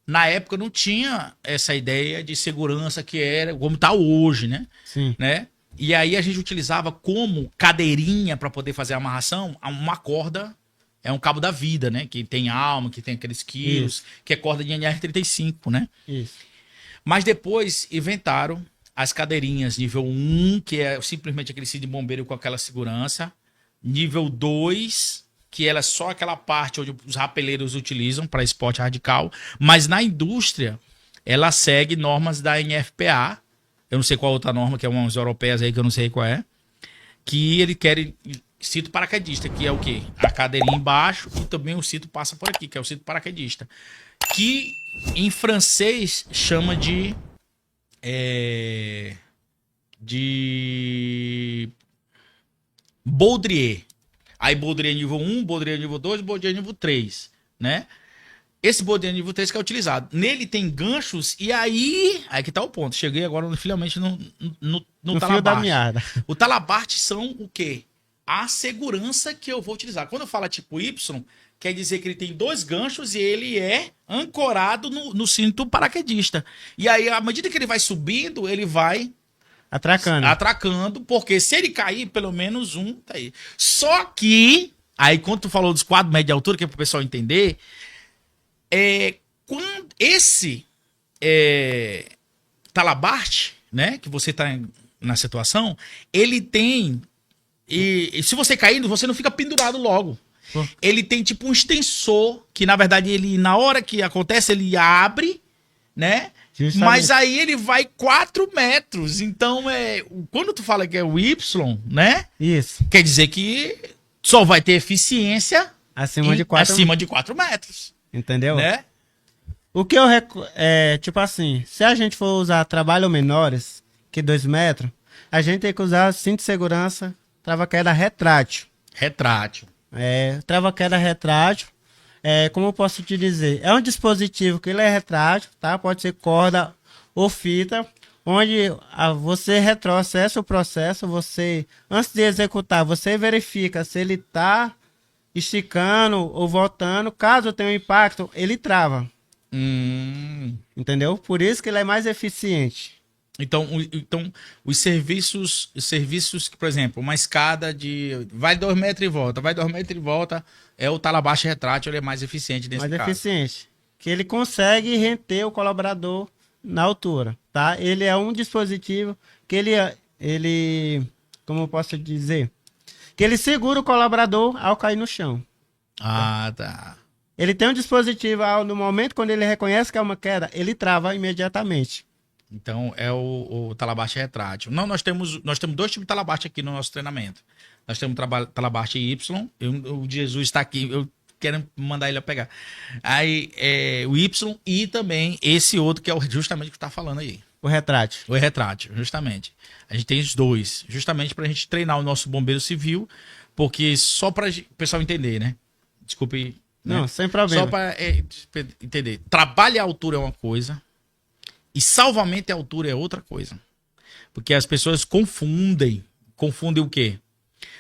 na época não tinha essa ideia de segurança que era como tá hoje, né? Sim. Né? E aí a gente utilizava como cadeirinha para poder fazer a amarração uma corda, é um cabo da vida, né? Que tem alma, que tem aqueles quilos, Isso. que é corda de NR35, né? Isso. Mas depois inventaram as cadeirinhas nível 1, que é simplesmente aquele cinto de bombeiro com aquela segurança. Nível 2, que ela é só aquela parte onde os rapeleiros utilizam para esporte radical. Mas na indústria, ela segue normas da NFPA. Eu não sei qual outra norma, que é umas europeias aí que eu não sei qual é. Que ele quer cinto paraquedista, que é o quê? A cadeirinha embaixo e também o cinto passa por aqui, que é o cinto paraquedista. Que em francês chama de baudrier. Aí baudrier nível 1, baudrier nível 2, baudrier nível 3, né? Esse baudrier nível 3 que é utilizado. Nele tem ganchos e aí que tá o ponto. Cheguei agora finalmente no fio da meada. O talabarte são o quê? A segurança que eu vou utilizar. Quando eu falo tipo Y, quer dizer que ele tem 2 ganchos e ele é ancorado no cinto paraquedista. E aí, à medida que ele vai subindo, ele vai atracando, porque se ele cair, pelo menos um tá aí. Só que, aí quando tu falou dos 4 metros de altura, que é pro pessoal entender, quando esse talabarte, né, que você tá na situação, ele tem... E se você cair, você não fica pendurado logo. Ele tem tipo um extensor, que na verdade ele, na hora que acontece, ele abre, né? Justamente. Mas aí ele vai 4 metros. Então, quando tu fala que é o Y, né? Isso. Quer dizer que só vai ter eficiência acima de 4 metros. Entendeu? Né? O que tipo assim, se a gente for usar trabalho menores que 2 metros, a gente tem que usar cinto de segurança, trava-queda retrátil. Trava-queda retrátil. Como eu posso te dizer? É um dispositivo que ele é retrátil, tá? Pode ser corda ou fita, onde você retrocessa o processo, você, antes de executar, você verifica se ele está esticando ou voltando. Caso tenha um impacto, ele trava. Entendeu? Por isso que ele é mais eficiente. Então, os serviços que, por exemplo, uma escada de vai 2 metros e volta, vai 2 metros e volta, o talabache retrátil, ele é mais eficiente nesse Mais caso. eficiente. Que ele consegue reter o colaborador na altura, tá? Ele é um dispositivo que como eu posso dizer? Que ele segura o colaborador ao cair no chão. Ah, tá. Ele tem um dispositivo, no momento quando ele reconhece que é uma queda, ele trava imediatamente. Então, é o talabache retrátil. Não, nós temos 2 tipos de talabache aqui no nosso treinamento. Nós temos talabache Y, o Jesus está aqui, eu quero mandar ele a pegar. Aí, o Y e também esse outro que é justamente o que está falando aí. O retrátil. O retrátil, justamente. A gente tem os 2, justamente para a gente treinar o nosso bombeiro civil, porque só para o pessoal entender, né? Desculpe. Não, né? sem problema. Só para entender. Trabalho à altura é uma coisa e salvamento à altura é outra coisa. Porque as pessoas confundem. Confundem o quê?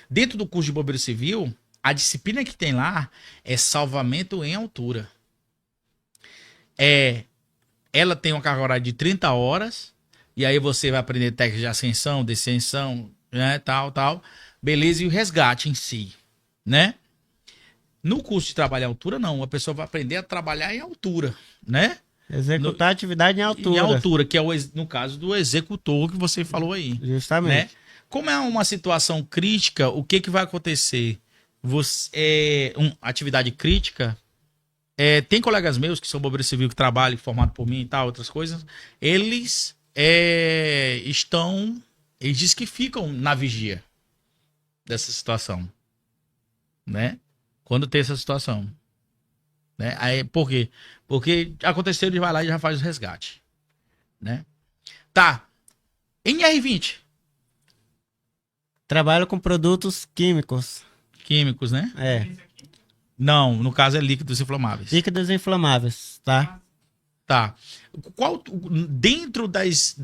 Dentro do curso de bombeiro civil, a disciplina que tem lá é salvamento em altura. Ela tem uma carga horária de 30 horas, e aí você vai aprender técnicas de ascensão, descensão, né, tal. Beleza, e o resgate em si, né? No curso de trabalho em altura, não. A pessoa vai aprender a trabalhar em altura, né? Executar atividade em altura. Em altura, que é no caso do executor que você falou aí. Justamente. Né? Como é uma situação crítica, o que vai acontecer? Atividade crítica, tem colegas meus que são bombeiro civil que trabalham, formado por mim e tal, outras coisas, eles dizem que ficam na vigia dessa situação, né? Quando tem essa situação, né? Aí, por quê? Porque aconteceu, ele vai lá e já faz o resgate, né? Tá. NR20. Trabalho com produtos químicos. Químicos, né? Não, no caso é líquidos inflamáveis. Líquidos inflamáveis, tá? Tá. Qual, dentro das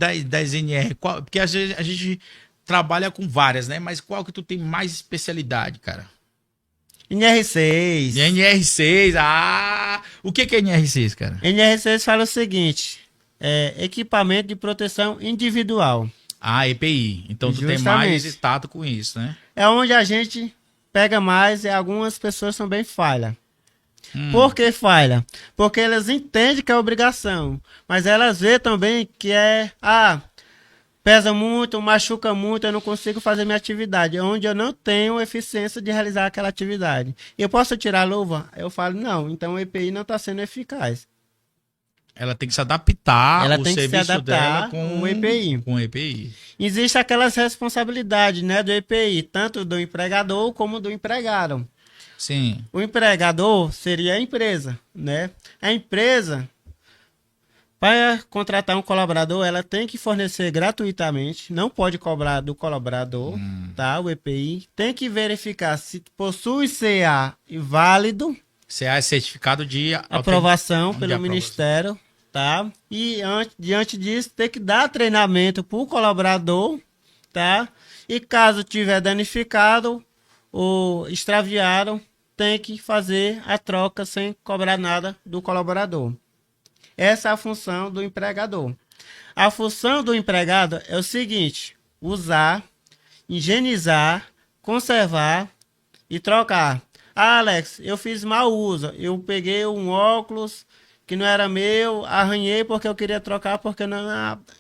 NR, porque às vezes a gente trabalha com várias, né? Mas qual que tu tem mais especialidade, cara? NR6. NR6, o que é NR6, cara? NR6 fala o seguinte, equipamento de proteção individual. EPI. Então tu tem mais status com isso, né? É onde a gente pega mais e algumas pessoas são bem falhas. Por que falha? Porque elas entendem que é obrigação, mas elas vê também que pesa muito, machuca muito, eu não consigo fazer minha atividade, onde eu não tenho eficiência de realizar aquela atividade. Eu posso tirar a luva? Eu falo, não, então o EPI não está sendo eficaz. Ela tem que se adaptar, ela tem que se adaptar com o EPI. Com o EPI. Existem aquelas responsabilidades, né, do EPI, tanto do empregador como do empregado. Sim. O empregador seria a empresa, né? A empresa, para contratar um colaborador, ela tem que fornecer gratuitamente, não pode cobrar do colaborador, tá? O EPI tem que verificar se possui CA válido. CA é certificado de aprovação pelo Ministério, tá? E diante disso, tem que dar treinamento para o colaborador, tá? E caso tiver danificado ou extraviado, tem que fazer a troca sem cobrar nada do colaborador. Essa é a função do empregador. A função do empregado é o seguinte: usar, higienizar, conservar e trocar. Alex, eu fiz mau uso. Eu peguei um óculos que não era meu, arranhei porque eu queria trocar porque eu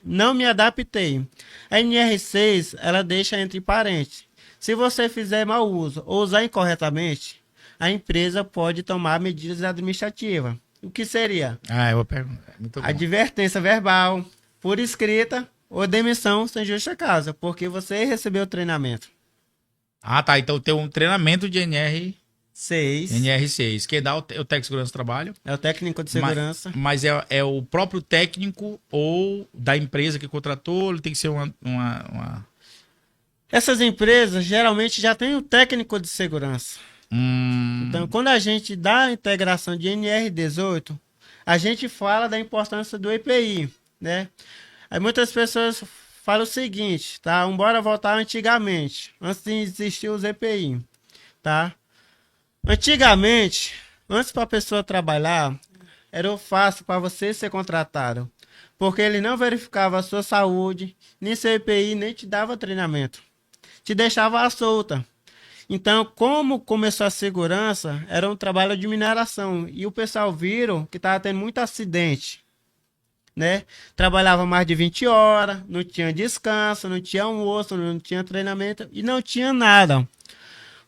não me adaptei. A NR6, ela deixa entre parênteses. Se você fizer mau uso ou usar incorretamente, a empresa pode tomar medidas administrativas. O que seria? Eu vou perguntar. Muito bom. Advertência verbal, por escrita ou demissão sem justa causa, porque você recebeu o treinamento. Tá. Então tem um treinamento de NR6. Quem dá o técnico de segurança do trabalho? É o técnico de segurança. Mas é o próprio técnico ou da empresa que contratou? Ele tem que ser uma... Essas empresas geralmente já têm o técnico de segurança. Então, quando a gente dá a integração de NR18, a gente fala da importância do EPI, né? Aí muitas pessoas falam o seguinte, tá? Bora voltar antigamente, antes de existir os EPI, tá? Antigamente, antes para a pessoa trabalhar, era fácil para você ser contratado. porque ele não verificava a sua saúde, nem seu EPI, nem te dava treinamento. Te deixava à solta. Então, como começou a segurança, era um trabalho de mineração. E o pessoal viram que estava tendo muito acidente, né? Trabalhava mais de 20 horas, não tinha descanso, não tinha almoço, não tinha treinamento e não tinha nada.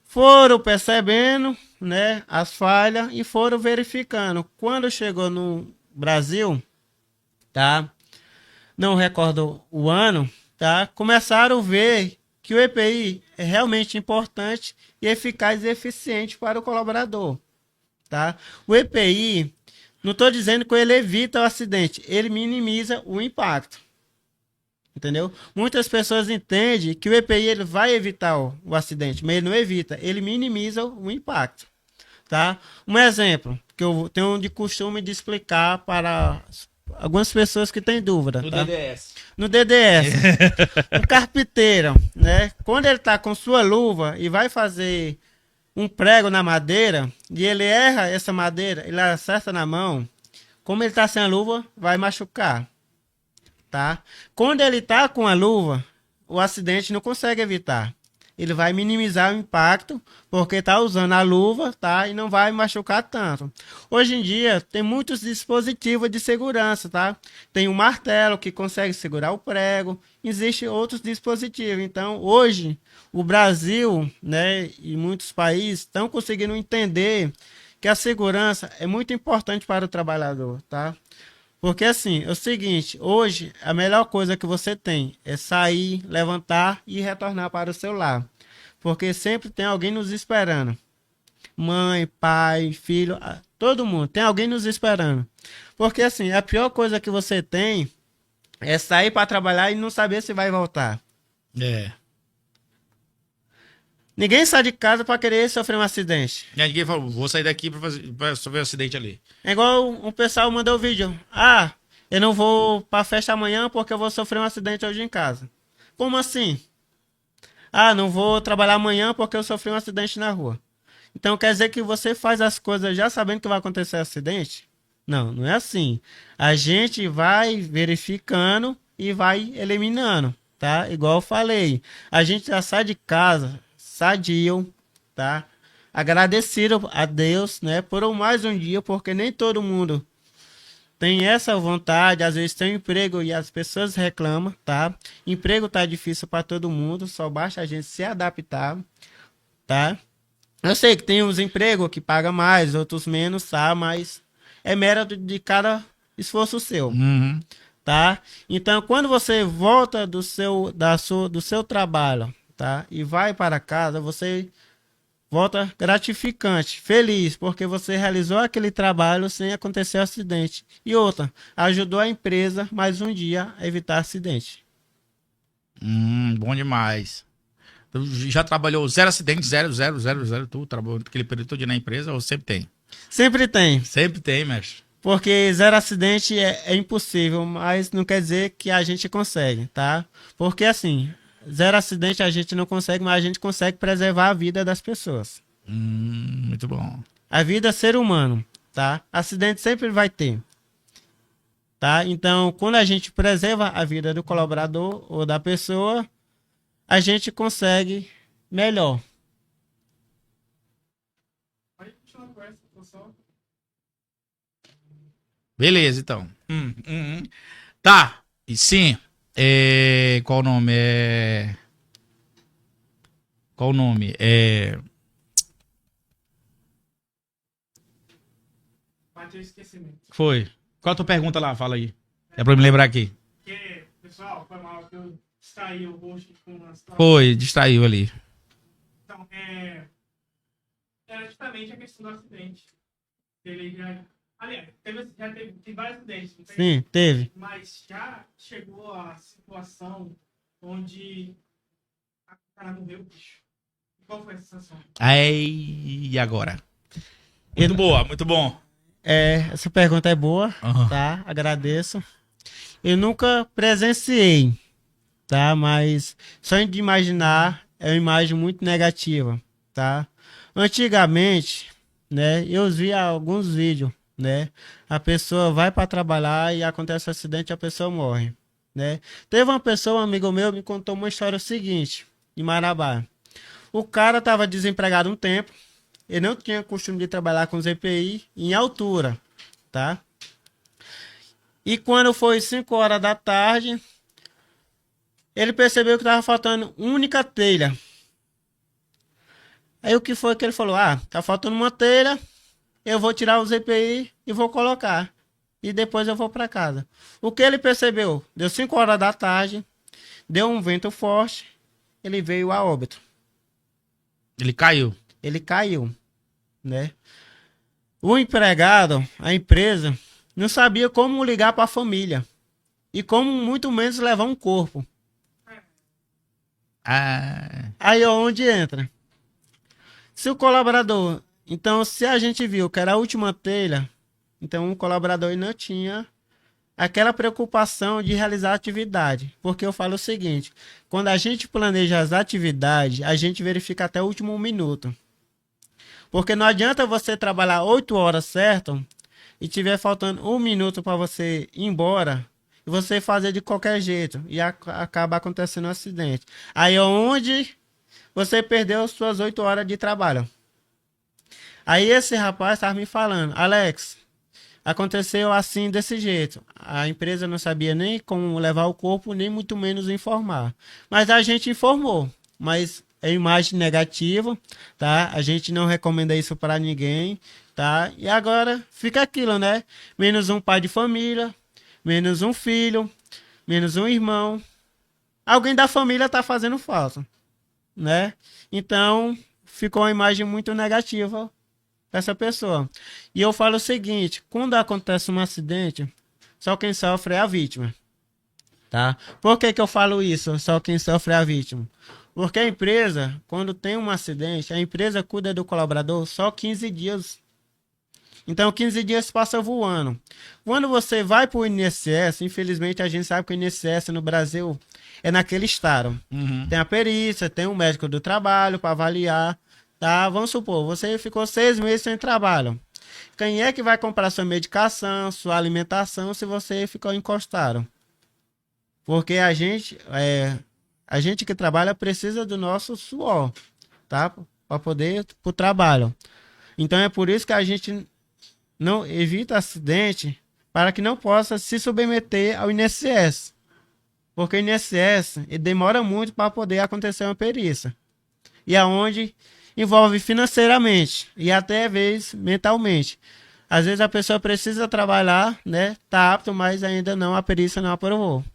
Foram percebendo, né, as falhas e foram verificando. Quando chegou no Brasil, tá? Não recordo o ano, tá? Começaram a ver que o EPI é realmente importante e eficaz e eficiente para o colaborador, tá? O EPI, não estou dizendo que ele evita o acidente, ele minimiza o impacto, entendeu? Muitas pessoas entendem que o EPI ele vai evitar o acidente, mas ele não evita, ele minimiza o impacto, tá? Um exemplo que eu tenho de costume de explicar para algumas pessoas que têm dúvida, No tá? DDS. No DDS, um carpinteiro, né? Quando ele tá com sua luva e vai fazer um prego na madeira e ele erra essa madeira, ele acerta na mão, como ele tá sem a luva, vai machucar, tá? Quando ele tá com a luva, o acidente não consegue evitar. Ele vai minimizar o impacto porque tá usando a luva, tá? E não vai machucar tanto. Hoje em dia tem muitos dispositivos de segurança, tá? Tem um martelo que consegue segurar o prego. Existem outros dispositivos. Então, hoje o Brasil, né, e muitos países estão conseguindo entender que a segurança é muito importante para o trabalhador, tá? Porque assim, é o seguinte, hoje a melhor coisa que você tem é sair, levantar e retornar para o seu lar. Porque sempre tem alguém nos esperando. Mãe, pai, filho, todo mundo, tem alguém nos esperando. Porque assim, a pior coisa que você tem é sair para trabalhar e não saber se vai voltar. É. Ninguém sai de casa para querer sofrer um acidente. E aí ninguém falou, vou sair daqui pra sofrer um acidente ali. É igual um pessoal mandou o vídeo. Ah, eu não vou pra festa amanhã porque eu vou sofrer um acidente hoje em casa. Como assim? Ah, não vou trabalhar amanhã porque eu sofri um acidente na rua. Então quer dizer que você faz as coisas já sabendo que vai acontecer acidente? Não, não é assim. A gente vai verificando e vai eliminando, tá? Igual eu falei. A gente já sai de casa sadio, tá? Agradecido a Deus, né, por mais um dia, porque nem todo mundo tem essa vontade, às vezes tem um emprego e as pessoas reclamam, tá? Emprego tá difícil para todo mundo, só basta a gente se adaptar, tá? Eu sei que tem uns empregos que pagam mais, outros menos, tá? Mas é mérito de cada esforço seu, Uhum. tá? Então, quando você volta do seu trabalho, tá? E vai para casa, você volta gratificante, feliz, porque você realizou aquele trabalho sem acontecer acidente. E outra, ajudou a empresa mais um dia a evitar acidente. Bom demais. Tu já trabalhou zero acidente, zero, tu trabalhou aquele período todo na empresa ou sempre tem? Sempre tem, Sempre tem, mestre. porque zero acidente é impossível, mas não quer dizer que a gente consegue, tá? Porque assim, zero acidente a gente não consegue, mas a gente consegue preservar a vida das pessoas. Muito bom. A vida é ser humano, tá? Acidente sempre vai ter, tá? Então, quando a gente preserva a vida do colaborador ou da pessoa, a gente consegue melhor. Beleza, então. Tá. E sim. Qual o nome? Qual o nome? Bateu esquecimento. Foi. Qual a tua pergunta lá? Fala aí. É pra eu me lembrar aqui. Porque, pessoal, foi mal que eu distraí o rosto com uma situação. Foi, distraiu ali. Então, era justamente a questão do acidente. Ele já. Aliás, tem vários acidentes, não tem? Sim, teve. Mas já chegou a situação onde a cara morreu, bicho. Qual foi a sensação? Aí, e agora? Muito boa, muito bom. Essa pergunta é boa, Aham. tá? Agradeço. Eu nunca presenciei, tá? Mas só de imaginar é uma imagem muito negativa, tá? Antigamente, né? Eu vi alguns vídeos, né? A pessoa vai para trabalhar e acontece um acidente e a pessoa morre, né? Teve uma pessoa, um amigo meu, me contou uma história seguinte, em Marabá. O cara estava desempregado um tempo, ele não tinha costume de trabalhar com EPI em altura, tá? E quando foi 5 horas da tarde, ele percebeu que estava faltando única telha. Aí o que foi que ele falou? Ah, tá faltando uma telha, eu vou tirar os EPI e vou colocar. E depois eu vou para casa. O que ele percebeu? Deu 5 horas da tarde, deu um vento forte, ele veio a óbito. Ele caiu. Ele caiu, né? O empregado, a empresa, não sabia como ligar para a família. E como muito menos levar um corpo. Ah, Aí é onde entra. Se o colaborador... Então, se a gente viu que era a última telha, então o colaborador não tinha aquela preocupação de realizar a atividade. Porque eu falo o seguinte, quando a gente planeja as atividades, a gente verifica até o último minuto. Porque não adianta você trabalhar 8 horas certo e tiver faltando 1 minuto para você ir embora e você fazer de qualquer jeito e acaba acontecendo um acidente. Aí é onde você perdeu suas 8 horas de trabalho. Aí esse rapaz estava me falando, Alex, aconteceu assim desse jeito. A empresa não sabia nem como levar o corpo, nem muito menos informar. Mas a gente informou, mas é imagem negativa, tá? A gente não recomenda isso para ninguém, tá? E agora fica aquilo, né? Menos um pai de família, menos um filho, menos um irmão. Alguém da família tá fazendo falta, né? Então, ficou uma imagem muito negativa para essa pessoa. E eu falo o seguinte, quando acontece um acidente, só quem sofre é a vítima, tá? Por que que eu falo isso? Só quem sofre é a vítima. Porque a empresa, quando tem um acidente, a empresa cuida do colaborador só 15 dias. Então, 15 dias passa voando. Quando você vai para o INSS, infelizmente a gente sabe que o INSS no Brasil é naquele estado. Tem a perícia, tem um médico do trabalho para avaliar, tá? Vamos supor, você ficou 6 meses sem trabalho. Quem é que vai comprar sua medicação, sua alimentação, se você ficou encostado? Porque a gente que trabalha precisa do nosso suor, tá? Para poder ir pro trabalho. Então é por isso que a gente não evita acidente para que não possa se submeter ao INSS. Porque o INSS ele demora muito para poder acontecer uma perícia. E aonde envolve financeiramente e até às vezes mentalmente. Às vezes a pessoa precisa trabalhar, né? Tá apto, mas ainda não, a perícia não aprovou.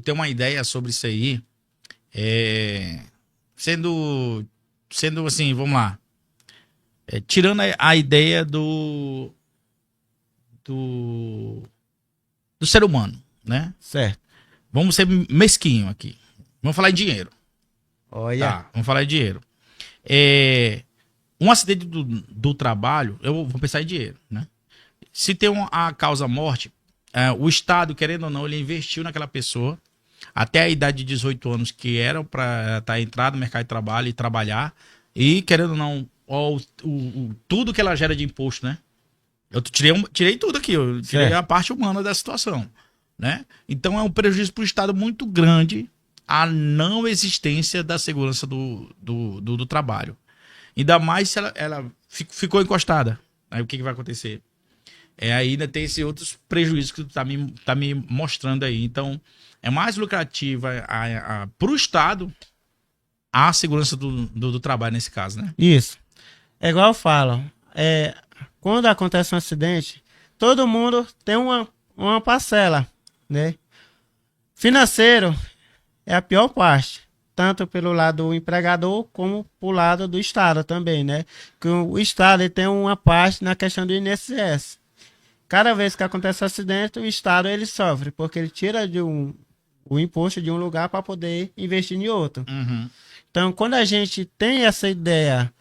Tem uma ideia sobre isso aí. Sendo assim, vamos lá. Tirando a ideia do ser humano, né? Certo. Vamos ser mesquinho aqui. Vamos falar em dinheiro. Olha. Tá, vamos falar em dinheiro. Um acidente do trabalho, eu vou pensar em dinheiro, né? Se tem a causa morte, o Estado, querendo ou não, ele investiu naquela pessoa até a idade de 18 anos, que era para estar entrado no mercado de trabalho e trabalhar, e querendo ou não, tudo que ela gera de imposto, né? Eu tirei tudo aqui, eu tirei a parte humana da situação, né? Então é um prejuízo para o Estado muito grande a não existência da segurança do trabalho. Ainda mais se ela ficou encostada. Aí o que vai acontecer? Ainda tem esses outros prejuízos que tu tá me mostrando aí. Então, é mais lucrativa para o Estado a segurança do trabalho nesse caso, né? Isso. É igual eu falo. Quando acontece um acidente, todo mundo tem uma parcela, né? Financeiro é a pior parte. Tanto pelo lado do empregador, como pelo lado do Estado também, né? Que o Estado ele tem uma parte na questão do INSS. Cada vez que acontece um acidente, o Estado ele sofre, porque ele tira o imposto de um lugar para poder investir em outro. Uhum. Então, quando a gente tem essa ideia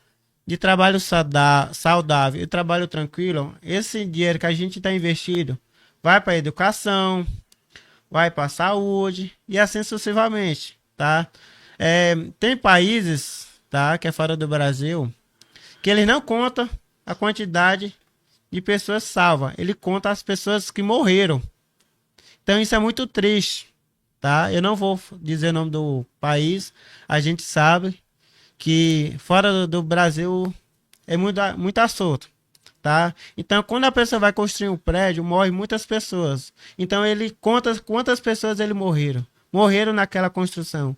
de trabalho saudável e trabalho tranquilo, esse dinheiro que a gente está investindo vai para a educação, vai para a saúde e assim sucessivamente, tá? Tem países, tá, que é fora do Brasil, que eles não contam a quantidade de pessoas salvas. Ele conta as pessoas que morreram. Então isso é muito triste, tá? Eu não vou dizer o nome do país. A gente sabe que fora do Brasil é muito assunto, tá? Então quando a pessoa vai construir um prédio, morre muitas pessoas. Então ele conta quantas pessoas ele morreram naquela construção.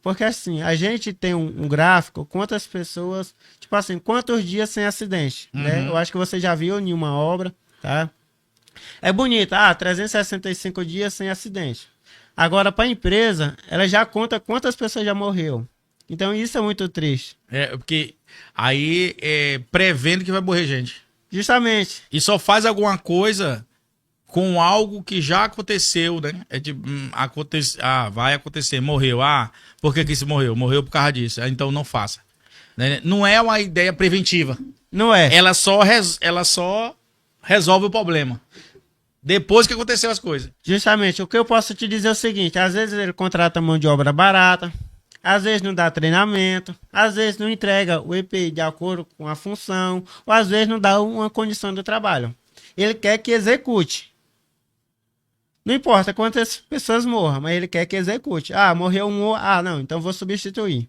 Porque assim, a gente tem um gráfico, quantas pessoas, tipo assim, quantos dias sem acidente, né? Eu acho que você já viu em uma obra, tá? É bonito, 365 dias sem acidente. Agora, para a empresa, ela já conta quantas pessoas já morreu. Então, isso é muito triste. Porque aí prevendo que vai morrer gente. Justamente. E só faz alguma coisa com algo que já aconteceu, né? Vai acontecer, morreu. Por que isso morreu? Morreu por causa disso. Então não faça. Né? Não é uma ideia preventiva. Não é. Ela só resolve o problema. Depois que aconteceu as coisas. Justamente. O que eu posso te dizer é o seguinte. Às vezes ele contrata mão de obra barata. Às vezes não dá treinamento. Às vezes não entrega o EPI de acordo com a função. Ou às vezes não dá uma condição de trabalho. Ele quer que execute. Não importa quantas pessoas morram, mas ele quer que execute. Morreu um. Não, então vou substituir.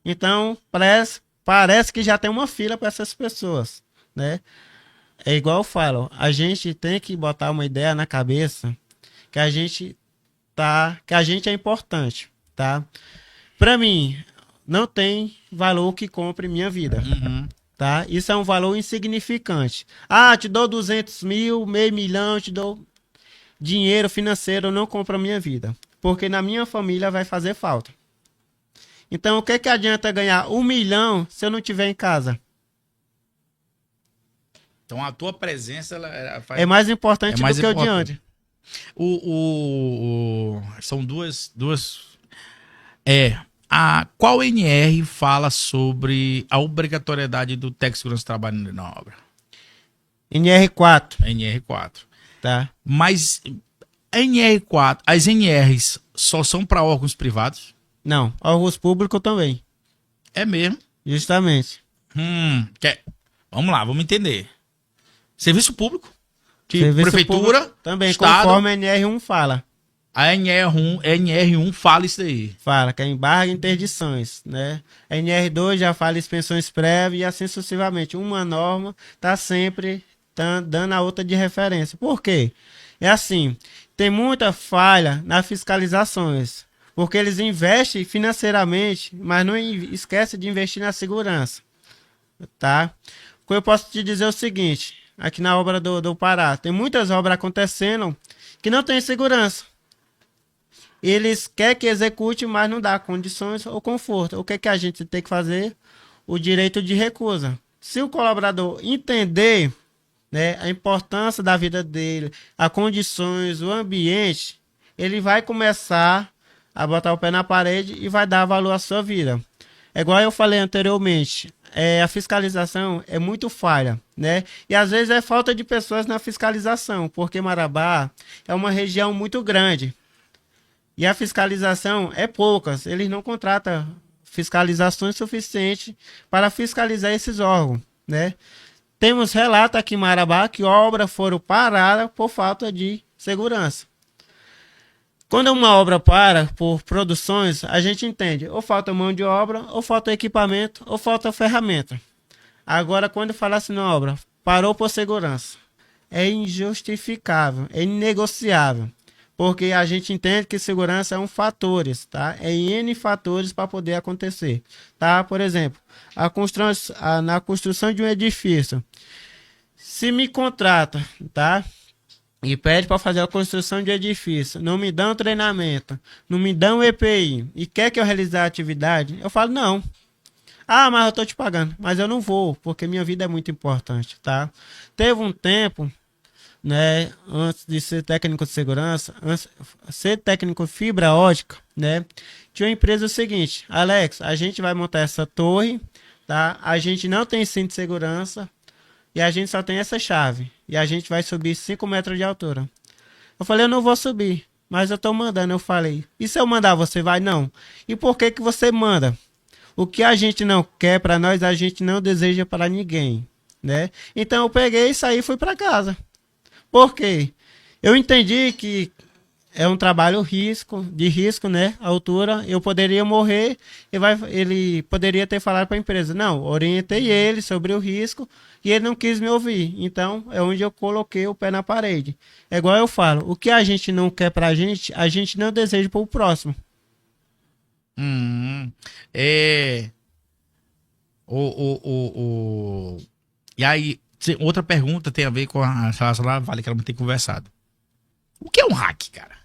Então, parece que já tem uma fila para essas pessoas, né? É igual eu falo, a gente tem que botar uma ideia na cabeça que a gente é importante, tá? Para mim, não tem valor que compre minha vida, tá? Isso é um valor insignificante. Te dou 200 mil, meio milhão, te dou dinheiro financeiro, não compra minha vida, porque na minha família vai fazer falta. Então, o que adianta ganhar 1 milhão se eu não estiver em casa? Então, a tua presença ela faz... É mais importante do que o de onde. São duas... Qual NR fala sobre a obrigatoriedade do técnico de segurança trabalhando na obra? NR4. NR4. Tá. Mas NR4, as NRs só são para órgãos privados? Não, órgãos públicos também. É mesmo? Justamente. Vamos lá, vamos entender. Serviço público, Serviço prefeitura, público, também, estado, conforme a NR1 fala. A NR1 fala isso aí. Fala que é embargo e interdições, né? A NR2 já fala expensões prévias e assim sucessivamente. Uma norma está sempre dando a outra de referência. Por quê? É assim, tem muita falha nas fiscalizações, porque eles investem financeiramente, mas não esquecem de investir na segurança, tá? O que eu posso te dizer é o seguinte, aqui na obra do Pará, tem muitas obras acontecendo que não tem segurança. Eles querem que execute, mas não dá condições ou conforto. O que a gente tem que fazer? O direito de recusa. Se o colaborador entender, né, a importância da vida dele, as condições, o ambiente, ele vai começar a botar o pé na parede e vai dar valor à sua vida. É igual eu falei anteriormente, a fiscalização é muito falha, né? E às vezes é falta de pessoas na fiscalização, porque Marabá é uma região muito grande. E a fiscalização é poucas, eles não contratam fiscalizações suficientes para fiscalizar esses órgãos, né? Temos relato aqui em Marabá que obras foram paradas por falta de segurança. Quando uma obra para por produções, a gente entende, ou falta mão de obra, ou falta equipamento, ou falta ferramenta. Agora, quando fala assim na obra, parou por segurança, é injustificável, é inegociável. Porque a gente entende que segurança é um fatores, tá? É N fatores para poder acontecer, tá? Por exemplo, na construção de um edifício, se me contrata, tá? E pede para fazer a construção de edifício, não me dão treinamento, não me dão EPI e quer que eu realize a atividade, eu falo não. Mas eu tô te pagando, mas eu não vou, porque minha vida é muito importante, tá? Teve um tempo, né, antes de ser técnico de segurança, antes de ser técnico de fibra ótica, né, tinha uma empresa o seguinte, Alex, a gente vai montar essa torre, tá, a gente não tem cinto de segurança e a gente só tem essa chave e a gente vai subir 5 metros de altura. Eu falei, eu não vou subir, mas eu tô mandando. Eu falei, e se eu mandar, você vai? Não. E por que que você manda? O que a gente não quer para nós, a gente não deseja para ninguém. né? Então eu peguei, saí e fui para casa. Por quê? Eu entendi que é um trabalho de risco, né? A altura, eu poderia morrer e ele poderia ter falado para a empresa. Não, orientei ele sobre o risco e ele não quis me ouvir. Então, é onde eu coloquei o pé na parede. É igual eu falo, o que a gente não quer pra gente, a gente não deseja para o próximo. É. E aí, outra pergunta tem a ver com a relação lá, vale que ela não tem conversado. O que é um hack, cara?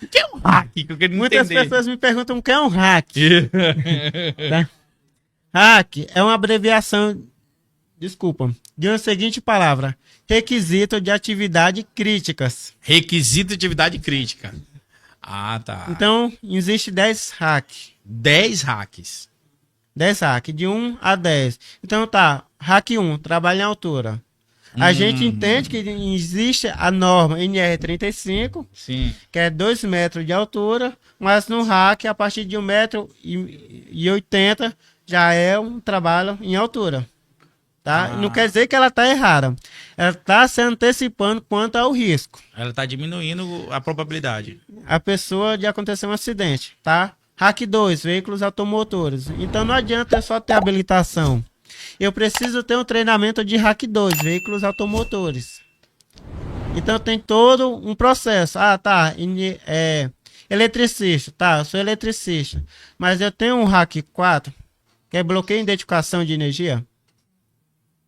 O que é um hack? Que eu queria Muitas entender. pessoas me perguntam o que é um hack. Tá? Hack é uma abreviação, desculpa, de uma seguinte palavra: requisito de atividade críticas. Requisito de atividade crítica. Ah, tá. Então, existe 10 hacks. 10 hacks. 10 hacks, de 1 a 10. Então tá, hack 1, trabalho em altura. A gente entende que existe a norma NR35, Sim. que é 2 metros de altura, mas no hack, a partir de 1,80 m, já é um trabalho em altura. Tá? Ah. Não quer dizer que ela está errada. Ela está se antecipando quanto ao risco. Ela tá diminuindo a probabilidade. A pessoa de acontecer um acidente, tá? Hack 2, veículos automotores. Então não adianta só ter habilitação. Eu preciso ter um treinamento de hack 2, veículos automotores. Então tem todo um processo. Ah, tá. Eletricista. Tá, eu sou eletricista. Mas eu tenho um hack 4, que é bloqueio e identificação de energia.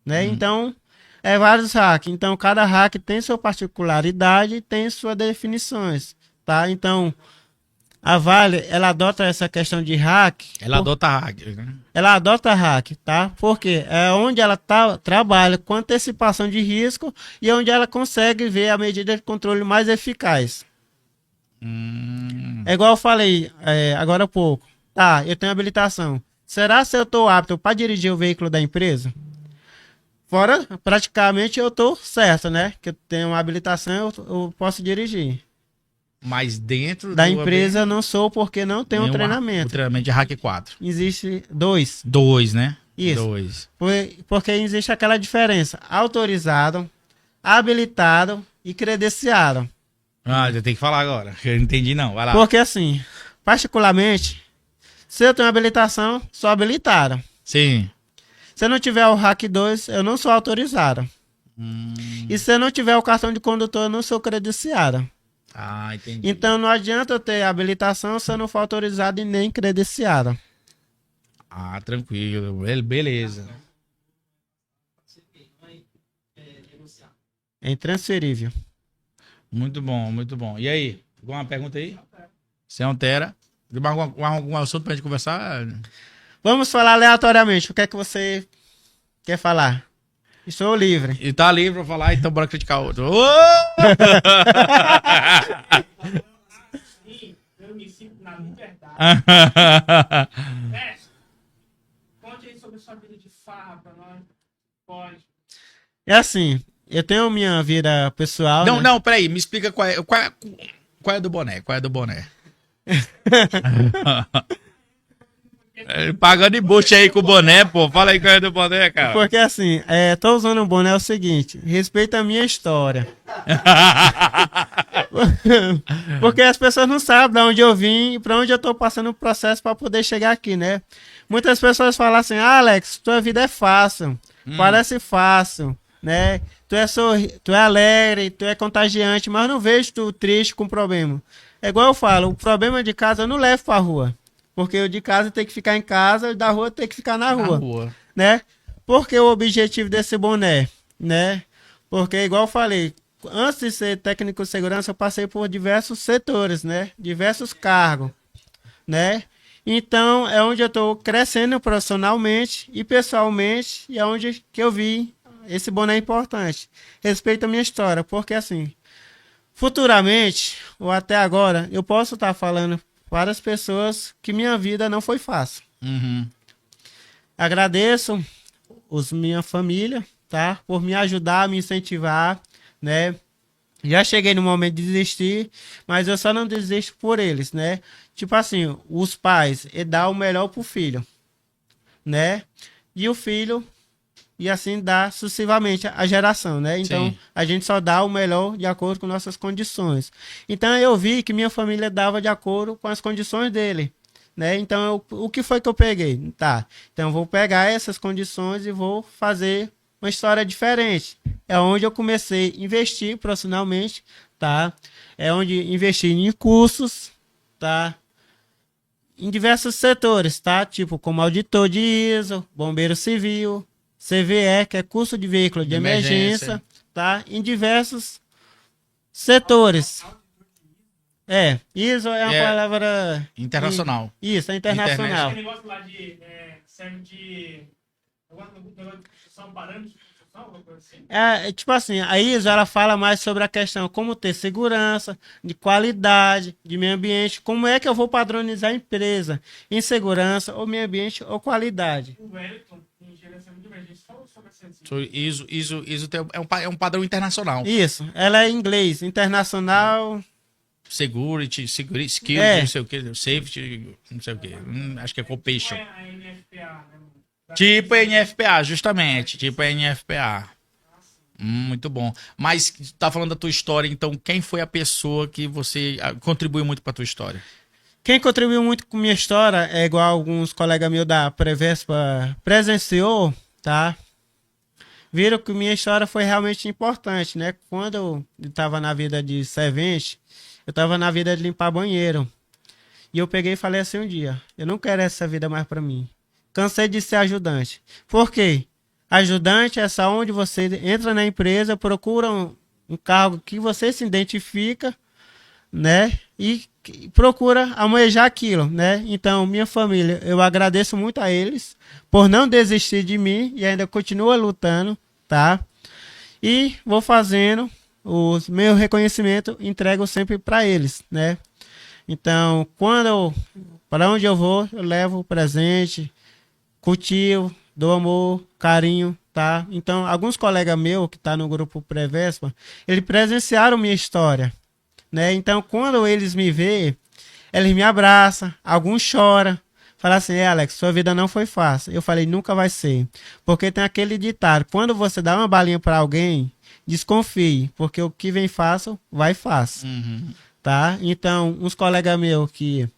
Né? Então, é vários hacks. Então, cada hack tem sua particularidade e tem suas definições. Tá? Então, a Vale, ela adota essa questão de hack. Ela adota hack, né? Ela adota hack, tá? Porque é onde ela trabalha com antecipação de risco e é onde ela consegue ver a medida de controle mais eficaz. É igual eu falei agora há pouco. Tá, eu tenho habilitação. Será se eu estou apto para dirigir o veículo da empresa? Fora, praticamente eu estou certo, né? Que eu tenho uma habilitação, eu posso dirigir. Mas dentro Da empresa não sou porque não tenho um o treinamento. treinamento de hack 4. Existe 2. 2, né? Isso. 2. Porque existe aquela diferença. Autorizado, habilitado e credenciado. Ah, já tem que falar agora. Eu não entendi não. Vai lá. Porque assim, particularmente, se eu tenho habilitação, sou habilitado. Sim. Se eu não tiver o hack 2, eu não sou autorizado. E se eu não tiver o cartão de condutor, eu não sou credenciado. Ah, entendi. Então não adianta eu ter habilitação se eu não for autorizado e nem credenciado. Ah, tranquilo. Beleza. É intransferível. Muito bom, muito bom. E aí? Alguma pergunta aí? Você altera? Tem algum assunto pra gente conversar? Vamos falar aleatoriamente. O que é que você quer falar? Estou livre. E tá livre pra falar, então bora criticar outro. Ô! Sim, eu me sinto na liberdade. Mestre, conte aí sobre a sua vida de farra pra nós. Pode. É assim, eu tenho minha vida pessoal. Não, né? não, peraí, me explica qual é do boné. Qual é do boné? Pagando embuste aí com o boné, pô. Fala aí qual é do boné, cara. Porque assim, tô usando um boné é o seguinte, respeita a minha história. Porque as pessoas não sabem de onde eu vim e pra onde eu tô passando o processo para poder chegar aqui, né? Muitas pessoas falam assim, Alex, tua vida é fácil, parece fácil, né? Tu é alegre, tu é contagiante, mas não vejo tu triste com problema. É igual eu falo, o problema de casa eu não levo pra rua. Porque o de casa tem que ficar em casa, o da rua tem que ficar na rua. Né? Porque o objetivo desse boné, né? Porque, igual eu falei, antes de ser técnico de segurança, eu passei por diversos setores, né? Diversos cargos, né? Então, é onde eu estou crescendo profissionalmente e pessoalmente, e é onde que eu vi esse boné importante. Respeito a minha história, porque assim, futuramente, ou até agora, eu posso estar falando para as pessoas que minha vida não foi fácil. Agradeço minha família, tá? Por me ajudar, me incentivar, né? Já cheguei no momento de desistir, mas eu só não desisto por eles, né? Tipo assim, os pais, dá o melhor pro filho, né? e o filho, e assim dá sucessivamente a geração, né? Então, Sim. a gente só dá o melhor de acordo com nossas condições. Então, eu vi que minha família dava de acordo com as condições dele, né? Então, o que foi que eu peguei? Tá, então eu vou pegar essas condições e vou fazer uma história diferente. É onde eu comecei a investir profissionalmente, tá? É onde investi em cursos, tá? Em diversos setores, tá? Tipo, como auditor de ISO, bombeiro civil, CVE, que é curso de veículo de De emergência, emergência. tá? Em diversos setores. ISO é uma É palavra... internacional. Isso, é internacional. Aquele negócio lá de. Serve de. Negócio de construção, parâmetros de construção, alguma coisa assim. Tipo assim, a ISO ela fala mais sobre a questão como ter segurança, de qualidade, de meio ambiente, como é que eu vou padronizar a empresa em segurança, ou meio ambiente, ou qualidade. O Wellington, em gerenciamento de emergência, falou sobre essa assim. So, ISO é um padrão internacional. Isso, ela é em inglês, internacional. Security, É. não sei o que, safety, não sei o que. Acho que é occupation. É a NFPA, né? Tipo NFPA, justamente. Tipo NFPA. Muito bom. Mas tá falando da tua história, então quem foi a pessoa que você contribuiu muito pra tua história? Quem contribuiu muito com minha história é igual alguns colegas meus da Prevespa presenciou, tá? Viram que minha história foi realmente importante, né? Quando eu estava na vida de servente, eu estava na vida de limpar banheiro. E eu peguei e falei assim um dia, eu não quero essa vida mais para mim. Cansei de ser ajudante. Por quê? Ajudante é só onde você entra na empresa, procura um cargo que você se identifica, né? E procura almejar aquilo, né? Então, minha família, eu agradeço muito a eles por não desistir de mim e ainda continua lutando, tá? E vou fazendo os meu reconhecimento, entrego sempre para eles, né? Então, para onde eu vou, eu levo presente, cultivo, dou amor, carinho, tá? Então, alguns colegas meus que tá no grupo Prevespa, eles presenciaram minha história, né? Então, quando eles me veem, eles me abraçam, alguns choram, falam assim, Alex, sua vida não foi fácil. Eu falei, nunca vai ser. Porque tem aquele ditado, quando você dá uma balinha para alguém, desconfie, porque o que vem fácil, vai fácil. Uhum. Tá? Então, uns colegas meus que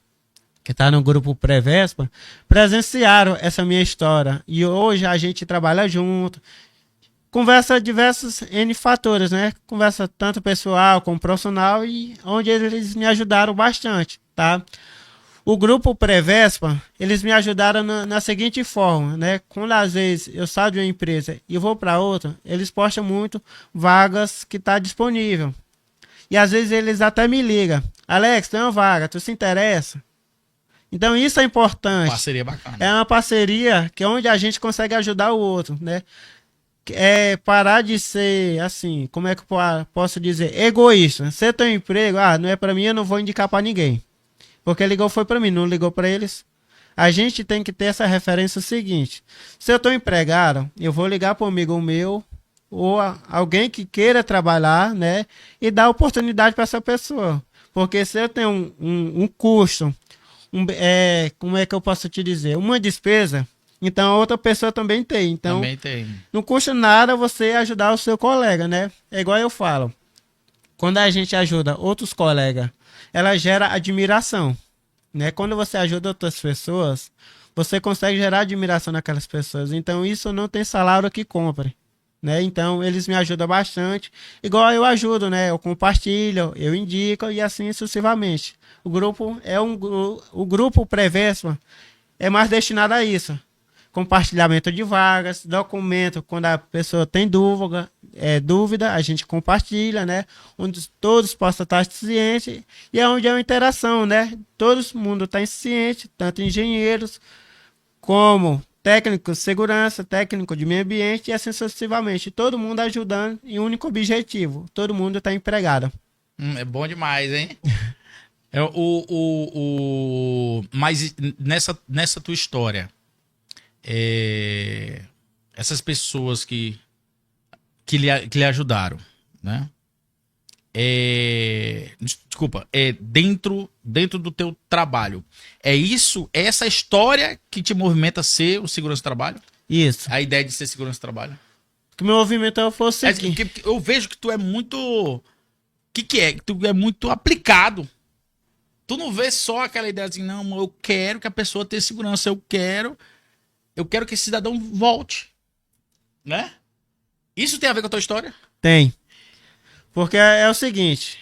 tá no grupo Prevespa, presenciaram essa minha história. E hoje a gente trabalha junto, conversa diversos N fatores, né? Conversa tanto pessoal como profissional e onde eles me ajudaram bastante, tá? O grupo Prevespa, eles me ajudaram na seguinte forma, né? Quando às vezes eu saio de uma empresa e vou para outra, eles postam muito vagas que tá disponível. E às vezes eles até me ligam. Alex, tem uma vaga, tu se interessa? Então isso é importante. Parceria bacana. É uma parceria que é onde a gente consegue ajudar o outro, né? É parar de ser, assim, como é que eu posso dizer? Egoísta. Você tem um emprego, não é pra mim, eu não vou indicar pra ninguém. Porque ligou foi pra mim, não ligou pra eles. A gente tem que ter essa referência seguinte. Se eu tô empregado, eu vou ligar pro amigo meu, ou alguém que queira trabalhar, né? E dar oportunidade para essa pessoa. Porque se eu tenho um custo, como é que eu posso te dizer? Uma despesa, então a outra pessoa também tem. Então, Também tem. não custa nada você ajudar o seu colega, né? É igual eu falo. Quando a gente ajuda outros colegas, ela gera admiração, né? Quando você ajuda outras pessoas, você consegue gerar admiração naquelas pessoas. Então, isso não tem salário que compre. Né? Então eles me ajudam bastante, igual eu ajudo, né? Eu compartilho, eu indico e assim sucessivamente. O grupo o grupo Prevespa é mais destinado a isso. Compartilhamento de vagas, documento quando a pessoa tem dúvida, a gente compartilha, né? Onde todos possam estar cientes e é onde é uma interação, né? Todo mundo está ciente, tanto engenheiros como técnico de segurança, técnico de meio ambiente e assim sucessivamente. Todo mundo ajudando em um único objetivo. Todo mundo está empregado. É bom demais, hein? Mas nessa tua história, essas pessoas que lhe ajudaram, né? Desculpa, dentro do teu trabalho. É essa história que te movimenta a ser o segurança do trabalho? Isso. A ideia de ser segurança do trabalho. Que meu movimento foi o seguinte. Eu vejo que tu é muito... O que é? Que tu é muito aplicado. Tu não vê só aquela ideia assim, não, eu quero que a pessoa tenha segurança, eu quero que esse cidadão volte. Né? Isso tem a ver com a tua história? Tem. Porque é o seguinte.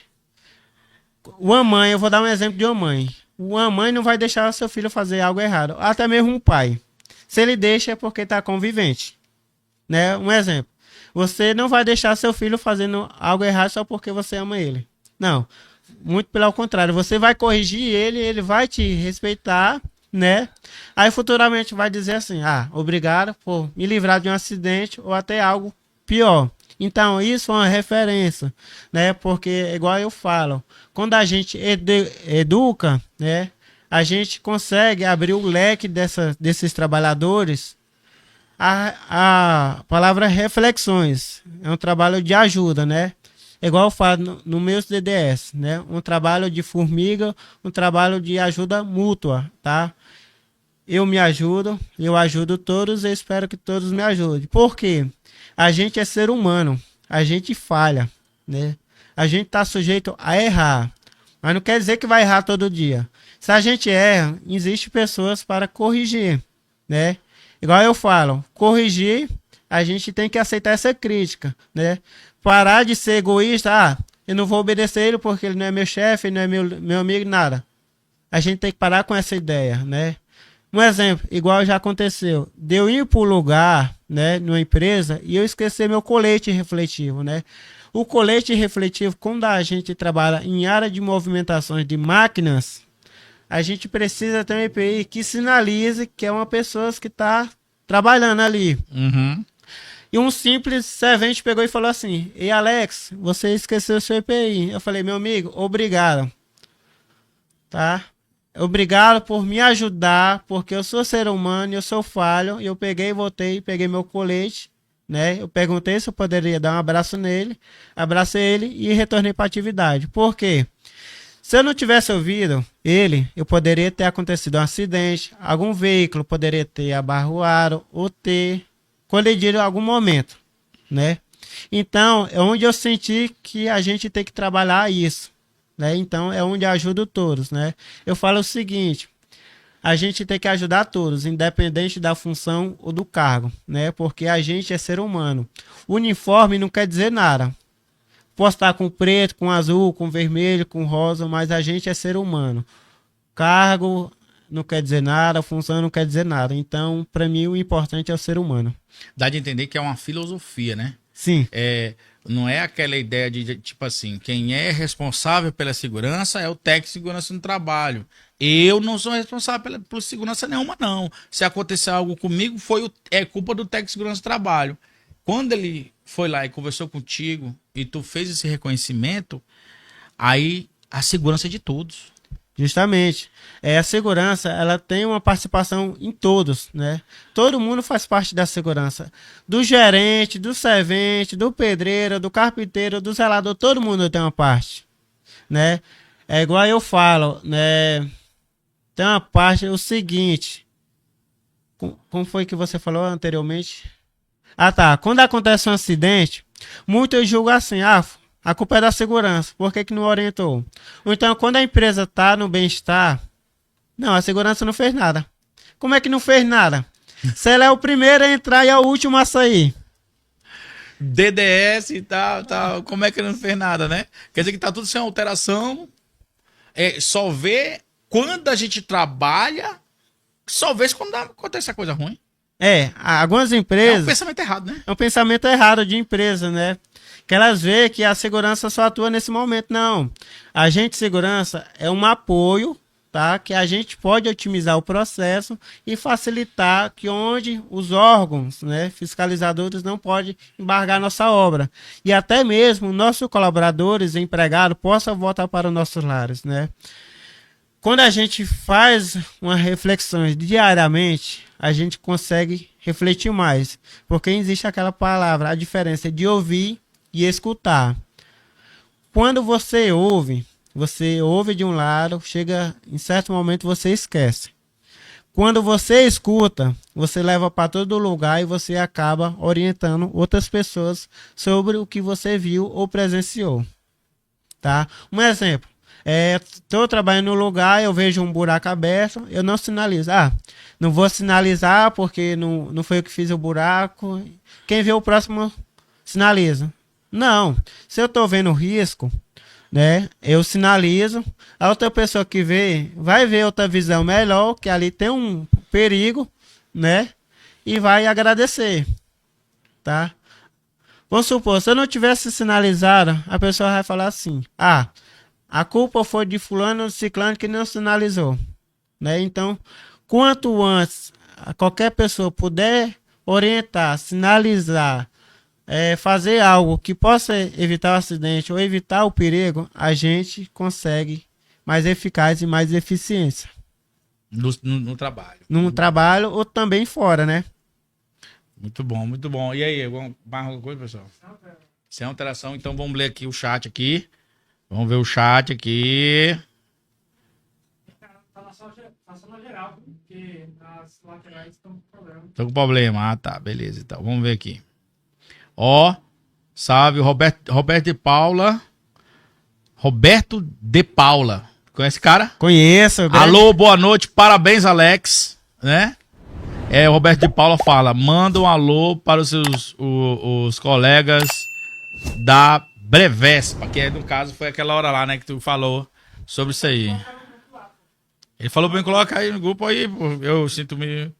Uma mãe, eu vou dar um exemplo de uma mãe. Uma mãe não vai deixar seu filho fazer algo errado. Até mesmo um pai. Se ele deixa é porque está convivente. Né? Um exemplo. Você não vai deixar seu filho fazendo algo errado só porque você ama ele. Não. Muito pelo contrário. Você vai corrigir ele, ele vai te respeitar, né? Aí futuramente vai dizer assim, obrigado por me livrar de um acidente ou até algo pior. Então, isso é uma referência, né? Porque, igual eu falo, quando a gente educa, né? A gente consegue abrir o leque desses trabalhadores. A palavra reflexões é um trabalho de ajuda, né? Igual eu falo no meus DDS, né? Um trabalho de formiga, um trabalho de ajuda mútua, tá? Eu me ajudo, eu ajudo todos e espero que todos me ajudem. Por quê? A gente é ser humano, a gente falha, né? A gente está sujeito a errar, mas não quer dizer que vai errar todo dia. Se a gente erra, existem pessoas para corrigir, né? Igual eu falo, corrigir, a gente tem que aceitar essa crítica, né? Parar de ser egoísta, eu não vou obedecer ele porque ele não é meu chefe, ele não é meu amigo, nada. A gente tem que parar com essa ideia, né? Um exemplo, igual já aconteceu, de eu ir para o lugar, né, numa empresa, e eu esquecer meu colete refletivo, né? O colete refletivo, quando a gente trabalha em área de movimentações de máquinas, a gente precisa ter um EPI que sinalize que é uma pessoa que está trabalhando ali. Uhum. E um simples servente pegou e falou assim, ei Alex, você esqueceu seu EPI. Eu falei, meu amigo, obrigado. Tá? Obrigado por me ajudar, porque eu sou ser humano, eu sou falho. E eu peguei, voltei, peguei meu colete, né? Eu perguntei se eu poderia dar um abraço nele, abracei ele e retornei para a atividade. Por quê? Se eu não tivesse ouvido ele, eu poderia ter acontecido um acidente, algum veículo poderia ter abarroado ou ter colidido em algum momento, né? Então, é onde eu senti que a gente tem que trabalhar isso, né? Então, é onde eu ajudo todos, né? Eu falo o seguinte, a gente tem que ajudar todos, independente da função ou do cargo, né? Porque a gente é ser humano. Uniforme não quer dizer nada. Posso estar com preto, com azul, com vermelho, com rosa, mas a gente é ser humano. Cargo não quer dizer nada, função não quer dizer nada. Então, para mim, o importante é o ser humano. Dá de entender que é uma filosofia, né? Sim. Não é aquela ideia de, tipo assim, quem é responsável pela segurança é o técnico de segurança no trabalho. Eu não sou responsável por segurança nenhuma, não. Se acontecer algo comigo, é culpa do técnico de segurança no trabalho. Quando ele foi lá e conversou contigo e tu fez esse reconhecimento, aí a segurança é de todos. Justamente. A segurança, ela tem uma participação em todos, né? Todo mundo faz parte da segurança. Do gerente, do servente, do pedreiro, do carpinteiro, do zelador, todo mundo tem uma parte, né? É igual eu falo, né? Tem uma parte, o seguinte. Como foi que você falou anteriormente? Tá. Quando acontece um acidente, muitos julgam assim, a culpa é da segurança, por que não orientou? Ou então, quando a empresa está no bem-estar, não, a segurança não fez nada. Como é que não fez nada? Se ela é o primeiro a entrar e é o último a sair. DDS e tal, como é que não fez nada, né? Quer dizer que tá tudo sem alteração, só vê quando a gente trabalha, só vê quando acontece a coisa ruim. Algumas empresas... É um pensamento errado, né? É um pensamento errado de empresa, né? Que elas veem que a segurança só atua nesse momento. Não. Agente de segurança é um apoio, tá? Que a gente pode otimizar o processo e facilitar que onde os órgãos, né, fiscalizadores não podem embargar nossa obra. E até mesmo nossos colaboradores e empregados possam voltar para os nossos lares, né? Quando a gente faz uma reflexão diariamente, a gente consegue refletir mais. Porque existe aquela palavra, a diferença de ouvir e escutar. Quando você ouve de um lado, chega em certo momento você esquece. quando você escuta, você leva para todo lugar e você acaba orientando outras pessoas sobre o que você viu ou presenciou, tá? Um exemplo, estou trabalhando no lugar, eu vejo um buraco aberto, eu não sinalizo. Não vou sinalizar porque não foi eu que fiz o buraco. Quem vê o próximo sinaliza. Não, se eu estou vendo o risco, né, eu sinalizo. A outra pessoa que vê, vai ver outra visão melhor, que ali tem um perigo, né, e vai agradecer, tá? Vamos supor, se eu não tivesse sinalizado, a pessoa vai falar assim, a culpa foi de fulano ou ciclano que não sinalizou, né? Então, quanto antes qualquer pessoa puder orientar, sinalizar, fazer algo que possa evitar o acidente ou evitar o perigo, a gente consegue mais eficaz e mais eficiência. No trabalho. No trabalho ou também fora, né? Muito bom, muito bom. E aí, mais alguma coisa, pessoal? Sem alteração, então vamos ler aqui o chat aqui. Vamos ver o chat aqui. Tá só na geral, porque as laterais estão com problema. Estão com problema. Tá, beleza. Então, vamos ver aqui. Ó, salve, Roberto de Paula. Roberto de Paula. Conhece esse cara? Conheço. Alô, boa noite, parabéns, Alex. Né? O Roberto de Paula fala, manda um alô para os seus os colegas da Brevespa, que no caso foi aquela hora lá, né, que tu falou sobre isso aí. Ele falou bem, coloca aí no grupo aí, eu sinto-me...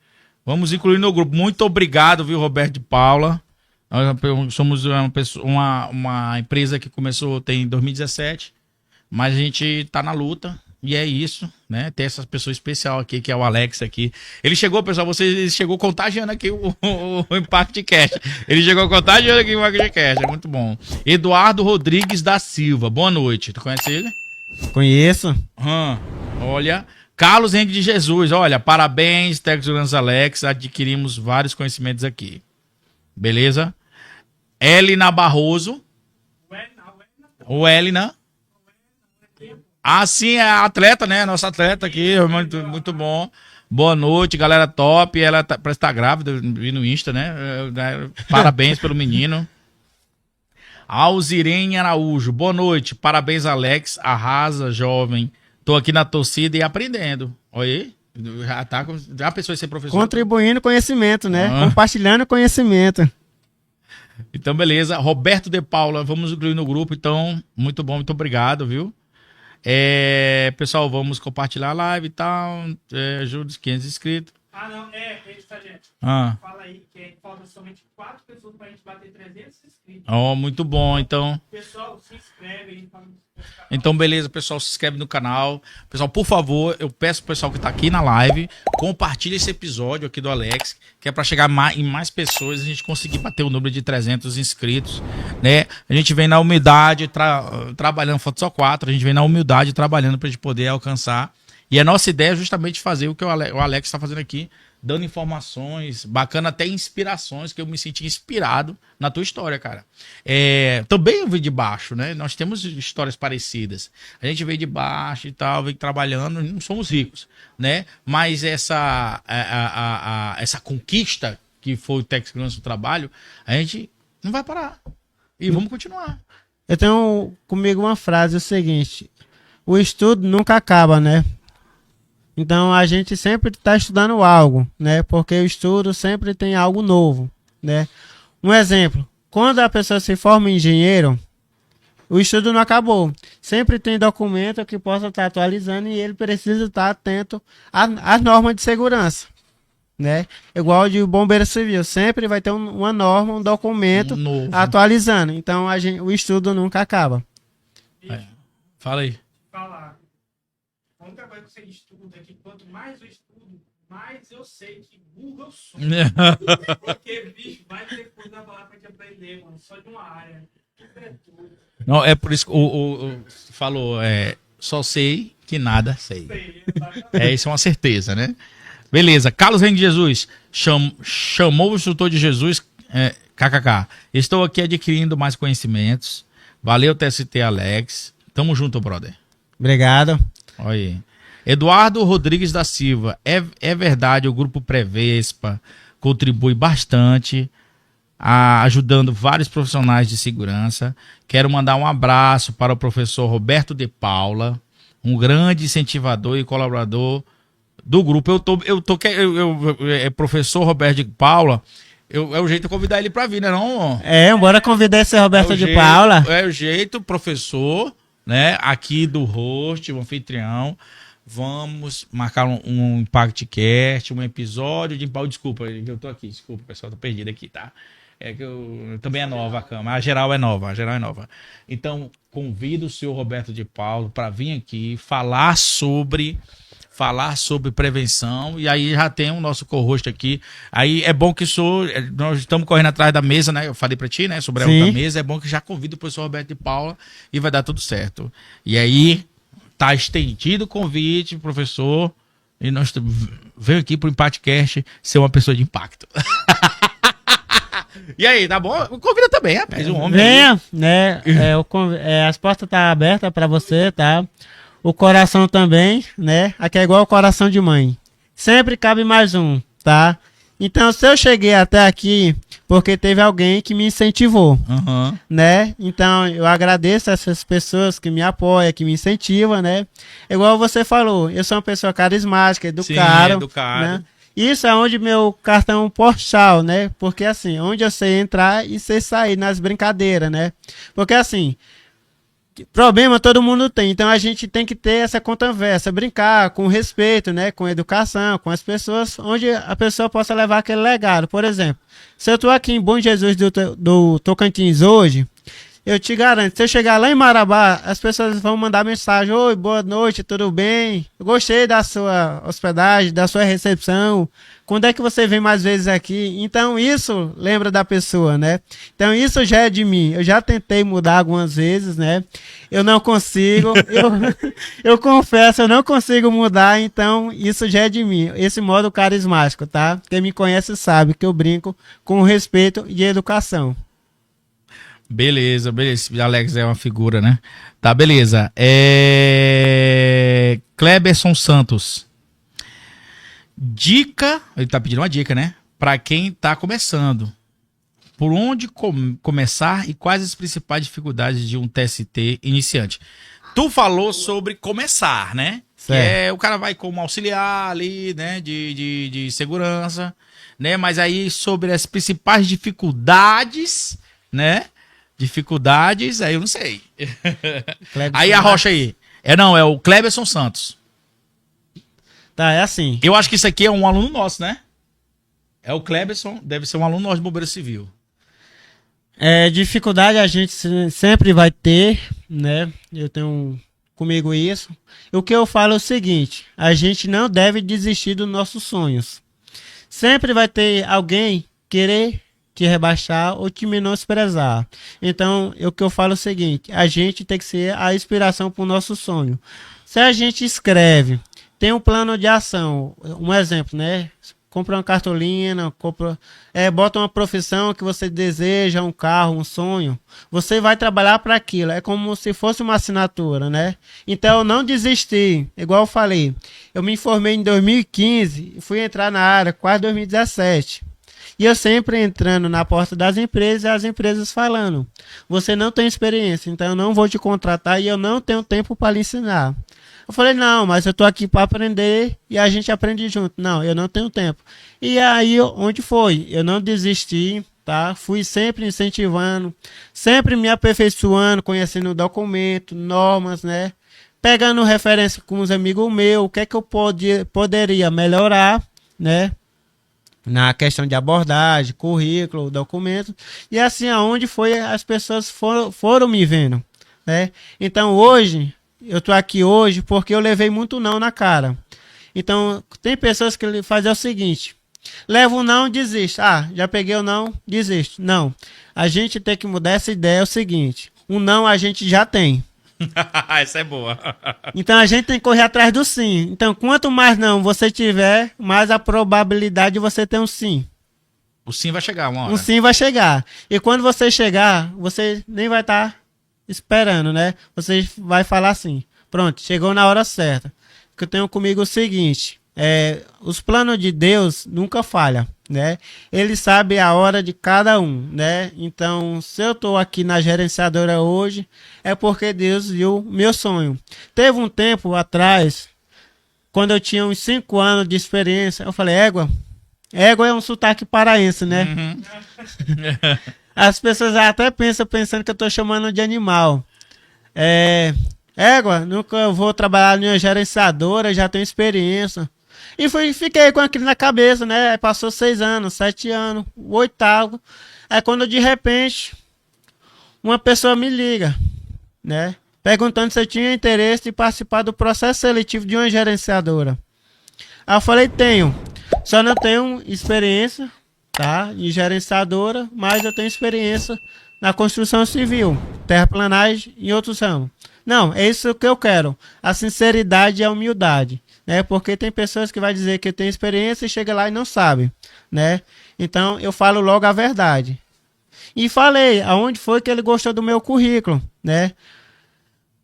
Vamos incluir no grupo. Muito obrigado, viu, Roberto de Paula. Nós somos uma empresa que começou em 2017, mas a gente tá na luta. E é isso, né? Tem essa pessoa especial aqui, que é o Alex aqui. Ele chegou, pessoal, ele chegou contagiando aqui o Impact Cash. Ele chegou contagiando aqui o Impact Cash, é muito bom. Eduardo Rodrigues da Silva, boa noite. Tu conhece ele? Conheço. Olha, Carlos Henrique de Jesus, olha, parabéns, Técnico de Segurança Alex, adquirimos vários conhecimentos aqui. Beleza? Elina Barroso. O Elina. Sim, é a atleta, né? Nossa atleta aqui, muito, muito bom. Boa noite, galera top. Ela parece estar grávida, vi no Insta, né? Parabéns pelo menino. Alzirene Araújo, boa noite. Parabéns, Alex. Arrasa, jovem. Tô aqui na torcida e aprendendo. Olha aí. Já pensou em ser professor? Contribuindo conhecimento, né? Compartilhando conhecimento. Então, beleza. Roberto de Paula, vamos incluir no grupo. Então, muito bom, muito obrigado, viu? Pessoal, vamos compartilhar a live e tal. Ajuda os 500 inscritos. Não, gente. Fala aí que falta somente 4 pessoas pra gente bater 300 inscritos. Muito bom, então. Pessoal, se inscreve aí. Então, beleza, pessoal, se inscreve no canal. Pessoal, por favor, eu peço pro pessoal que tá aqui na live, compartilhe esse episódio aqui do Alex, que é para chegar em mais pessoas, a gente conseguir bater o número de 300 inscritos, né? A gente vem na humildade, trabalhando, falta só 4, a gente vem na humildade trabalhando pra gente poder alcançar. E a nossa ideia é justamente fazer o que o Alex está fazendo aqui, dando informações, bacana, até inspirações, que eu me senti inspirado na tua história, cara. Também eu venho de baixo, né? Nós temos histórias parecidas. A gente veio de baixo e tal, veio trabalhando, não somos ricos, né? Mas essa conquista que foi o Técnico de Segurança do Trabalho, a gente não vai parar. E vamos continuar. Eu tenho comigo uma frase, é o seguinte: o estudo nunca acaba, né? Então a gente sempre está estudando algo, né? Porque o estudo sempre tem algo novo, né? Um exemplo, quando a pessoa se forma em engenheiro, o estudo não acabou. Sempre tem documento que possa estar atualizando e ele precisa estar atento às normas de segurança, né? Igual de bombeiro civil, sempre vai ter uma norma, um documento novo, atualizando. Então o estudo nunca acaba. Fala aí. A única coisa que você estuda é que quanto mais eu estudo, mais eu sei que burro eu sou. Porque, bicho, vai ter coisa lá pra te aprender, mano. Só de uma área. Tudo é tudo. Não, é por isso que o falou, só sei que nada sei. Isso é uma certeza, né? Beleza. Carlos Henrique de Jesus chamou o instrutor de Jesus, kkk. Estou aqui adquirindo mais conhecimentos. Valeu, TST Alex. Tamo junto, brother. Obrigado. Olha aí. Eduardo Rodrigues da Silva. É verdade, o grupo Prevespa contribui bastante, ajudando vários profissionais de segurança. Quero mandar um abraço para o professor Roberto de Paula, um grande incentivador e colaborador do grupo. Professor Roberto de Paula, é o jeito de convidar ele para vir, né? Não? Bora convidar esse Roberto de Paula. É o jeito, professor, né? Aqui do host, o anfitrião. Vamos marcar um ImpactCast, um episódio de Impacto. Desculpa, eu tô aqui. Desculpa, pessoal, tô perdido aqui, tá? É que também é nova a cama. A geral é nova. Então, convido o senhor Roberto de Paulo para vir aqui falar sobre prevenção, e aí já tem o nosso co-host aqui. Aí é bom que nós estamos correndo atrás da mesa, né? Eu falei para ti, né? Sobre a outra mesa. É bom que já convido o professor Roberto de Paula e vai dar tudo certo. E aí, tá estendido o convite, professor, e nós veio aqui pro ImpactCast ser uma pessoa de impacto. E aí, tá bom? Convida também, rapaz, um homem. Venha, né? As portas tá abertas para você, tá? O coração também, né? Aqui é igual o coração de mãe. Sempre cabe mais um, tá? Então, se eu cheguei até aqui, porque teve alguém que me incentivou, né? Então, eu agradeço essas pessoas que me apoiam, que me incentivam, né? Igual você falou, eu sou uma pessoa carismática, educada. Sim, educado. Né? Isso é onde meu cartão postal, né? Porque assim, onde eu sei entrar e sei sair nas brincadeiras, né? Porque assim, problema todo mundo tem, então a gente tem que ter essa conversa, brincar com respeito, né, com educação, com as pessoas, onde a pessoa possa levar aquele legado. Por exemplo, se eu estou aqui em Bom Jesus do Tocantins hoje, eu te garanto, se eu chegar lá em Marabá, as pessoas vão mandar mensagem: oi, boa noite, tudo bem? Eu gostei da sua hospedagem, da sua recepção. Quando é que você vem mais vezes aqui? Então isso lembra da pessoa, né? Então isso já é de mim. Eu já tentei mudar algumas vezes, né? Eu não consigo. Eu confesso, eu não consigo mudar. Então isso já é de mim. Esse modo carismático, tá? Quem me conhece sabe que eu brinco com respeito e educação. Beleza. Alex é uma figura, né? Tá, beleza. Kleberson Santos. Dica, ele tá pedindo uma dica, né? Para quem tá começando. Por onde começar e quais as principais dificuldades de um TST iniciante? Tu falou sobre começar, né? Que o cara vai como auxiliar ali, né? De segurança, né? Mas aí sobre as principais dificuldades, né? Aí eu não sei. Aí a rocha aí. É o Kleberson Santos. Tá, é assim. Eu acho que isso aqui é um aluno nosso, né? É o Kleberson, deve ser um aluno nosso de Bombeiro Civil. Dificuldade a gente sempre vai ter, né? Eu tenho comigo isso. O que eu falo é o seguinte: a gente não deve desistir dos nossos sonhos. Sempre vai ter alguém querer te rebaixar ou te menosprezar. Então, o que eu falo é o seguinte: a gente tem que ser a inspiração para o nosso sonho. Se a gente escreve, tem um plano de ação, um exemplo, né? Compra uma cartolina, bota uma profissão que você deseja, um carro, um sonho. Você vai trabalhar para aquilo. É como se fosse uma assinatura, né? Então, eu não desisti. Igual eu falei, eu me formei em 2015 e fui entrar na área quase 2017. E eu sempre entrando na porta das empresas e as empresas falando: você não tem experiência, então eu não vou te contratar e eu não tenho tempo para lhe ensinar. Eu falei: não, mas eu tô aqui para aprender e a gente aprende junto. Não, eu não tenho tempo. E aí, onde foi? Eu não desisti, tá? Fui sempre incentivando, sempre me aperfeiçoando, conhecendo documento, normas, né? Pegando referência com os amigos meus, o que é que eu poderia melhorar, né? Na questão de abordagem, currículo, documento, e assim aonde foi as pessoas foram me vendo, né? Então hoje, eu tô aqui hoje porque eu levei muito não na cara. Então tem pessoas que fazem o seguinte: leva um não, desiste. Já peguei o não, desisto. Não, a gente tem que mudar essa ideia. É o seguinte: um não a gente já tem. Essa é boa. Então a gente tem que correr atrás do sim. Então quanto mais não você tiver, mais a probabilidade de você ter um sim. O sim vai chegar uma hora. Um sim vai chegar. E quando você chegar, você nem vai estar esperando, né? Você vai falar assim: pronto, chegou na hora certa. que eu tenho comigo é o seguinte, os planos de Deus nunca falham, né? Ele sabe a hora de cada um, né? Então, se eu estou aqui na gerenciadora hoje, é porque Deus viu meu sonho. Teve um tempo atrás, quando eu tinha uns 5 anos de experiência, eu falei, égua é um sotaque paraense, né? Uhum. As pessoas até pensando que eu estou chamando de animal. Égua, nunca vou trabalhar em uma gerenciadora, já tenho experiência. E fiquei com aquilo na cabeça, né? Aí passou 6 anos, 7 anos, o 8º. Aí quando de repente uma pessoa me liga, né? Perguntando se eu tinha interesse de participar do processo seletivo de uma gerenciadora. Aí eu falei, tenho. Só não tenho experiência, tá? Em gerenciadora, mas eu tenho experiência na construção civil, terraplanagem e outros ramos. Não, é isso que eu quero. A sinceridade e a humildade, né? Porque tem pessoas que vai dizer que tem experiência e chega lá e não sabe, né? Então eu falo logo a verdade. E falei aonde foi que ele gostou do meu currículo, né?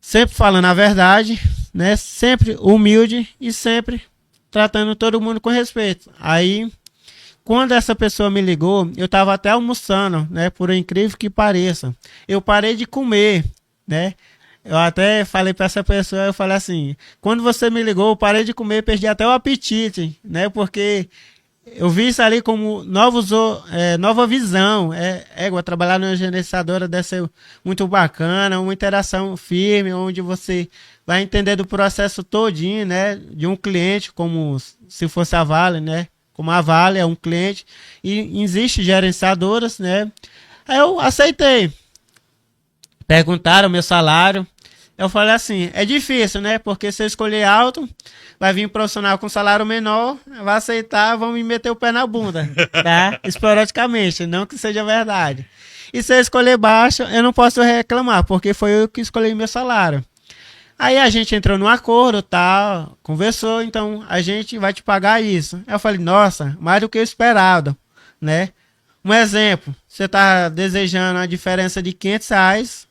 Sempre falando a verdade, né? Sempre humilde e sempre tratando todo mundo com respeito. Aí, quando essa pessoa me ligou, eu estava até almoçando, né? Por incrível que pareça. Eu parei de comer, né? Eu até falei para essa pessoa, eu falei assim, quando você me ligou, eu parei de comer, perdi até o apetite, né? Porque eu vi isso ali como nova visão. Trabalhar numa gerenciadora deve ser muito bacana, uma interação firme, onde você vai entender do processo todinho, né? De um cliente, como se fosse a Vale, né? Como a Vale é um cliente. E existe gerenciadoras, né? Aí eu aceitei. Perguntaram o meu salário. Eu falei assim, é difícil, né? Porque se eu escolher alto, vai vir um profissional com salário menor, vai aceitar, vão me meter o pé na bunda, tá? Esporadicamente, não que seja verdade. E se eu escolher baixo, eu não posso reclamar, porque foi eu que escolhi meu salário. Aí a gente entrou num acordo, tal, conversou, então a gente vai te pagar isso. Eu falei, nossa, mais do que eu esperado, né? Um exemplo, você tá desejando a diferença de R$500,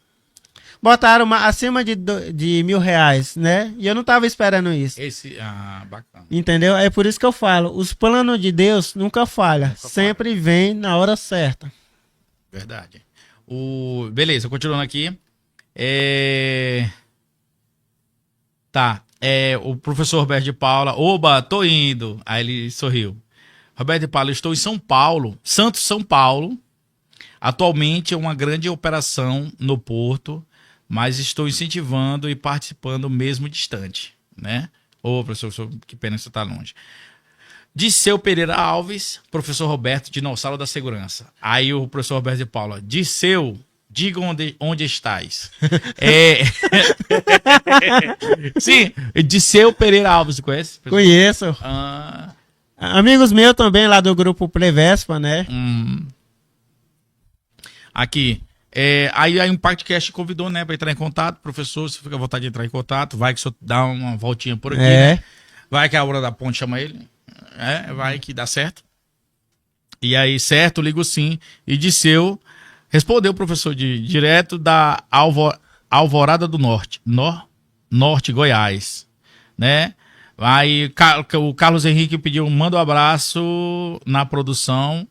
botaram acima de R$1.000, né? E eu não tava esperando isso. Bacana. Entendeu? É por isso que eu falo, os planos de Deus nunca falham, sempre vem na hora certa. Verdade. Beleza, continuando aqui. Tá. O professor Roberto de Paula. Oba, tô indo. Aí ele sorriu. Roberto de Paula, estou em São Paulo, Santos, São Paulo. Atualmente é uma grande operação no Porto, mas estou incentivando e participando mesmo distante, né? Ô, professor, que pena que você está longe. Disseu Pereira Alves, professor Roberto, dinossauro da segurança. Aí o professor Roberto de Paula, Disseu, diga onde estás. Sim, Disseu Pereira Alves, você conhece? Conheço. Amigos meus também lá do grupo Prevespa, né? Aqui. Aí um podcast convidou, né, para entrar em contato. Professor, se fica à vontade de entrar em contato, vai que o senhor dá uma voltinha por aqui, né? Vai que a hora da ponte chama ele. Vai que dá certo. E aí, certo, ligo sim. E Disseu respondeu o professor direto da Alvorada do Norte, Norte Goiás, né? Aí o Carlos Henrique pediu manda um abraço na produção.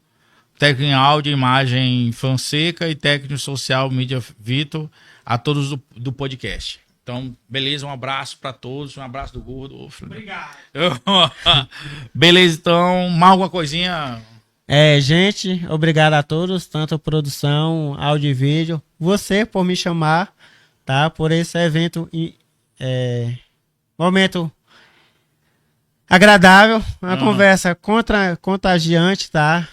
Técnico em áudio, imagem Fonseca e técnico social mídia Vitor, a todos do podcast. Então, beleza, um abraço para todos, um abraço do Gordo. Obrigado. Beleza, então, mais alguma coisinha? Gente, obrigado a todos, tanto a produção, áudio e vídeo, você por me chamar, tá? Por esse evento, momento agradável, uma conversa contagiante, tá?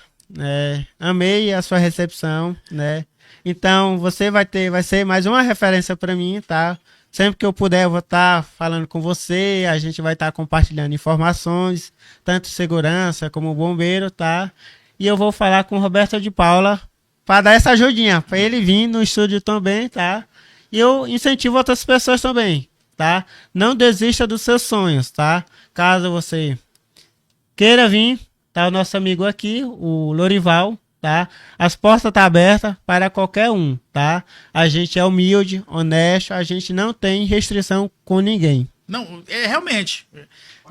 Amei a sua recepção, né? Então você vai ser mais uma referência para mim, tá? Sempre que eu puder, eu vou estar falando com você, a gente vai estar compartilhando informações, tanto segurança como bombeiro, tá? E eu vou falar com o Roberto de Paula para dar essa ajudinha, para ele vir no estúdio também, tá? E eu incentivo outras pessoas também, tá? Não desista dos seus sonhos, tá? Caso você queira vir, tá o nosso amigo aqui, o Lorival, tá? As portas estão abertas para qualquer um, tá? A gente é humilde, honesto, a gente não tem restrição com ninguém, Não, é realmente.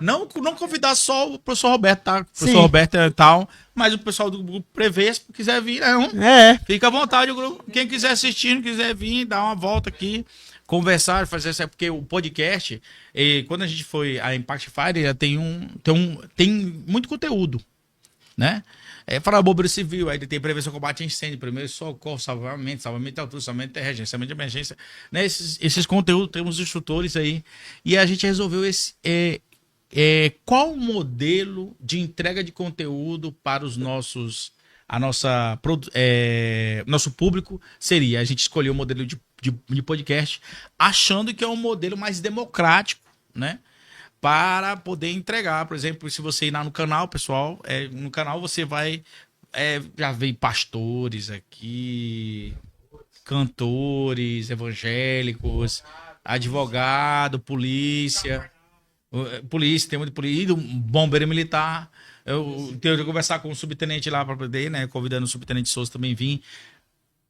Não convidar só o professor Roberto, tá? O Sim. professor Roberto e tal, mas o pessoal do grupo Prevê, se quiser vir, fica à vontade. O grupo. Quem quiser assistir, não quiser vir, dar uma volta aqui, conversar, fazer isso. Porque o podcast, quando a gente foi a Impact Fire, tem muito conteúdo, né? Fala bobeira civil, aí tem prevenção, combate a incêndio, primeiro socorro, salvamento de altura, salvamento de emergência, salvamento de emergência, né? Esses conteúdos, temos instrutores aí, e a gente resolveu qual o modelo de entrega de conteúdo para os nossos, nosso público seria. A gente escolheu o modelo de podcast, achando que é um modelo mais democrático, né? Para poder entregar. Por exemplo, se você ir lá no canal, pessoal, no canal você vai já ver pastores aqui, cantores evangélicos, advogado, polícia, tem muito polícia, bombeiro militar. Eu tenho que conversar com o subtenente lá para poder, né, convidando o subtenente Souza também vir.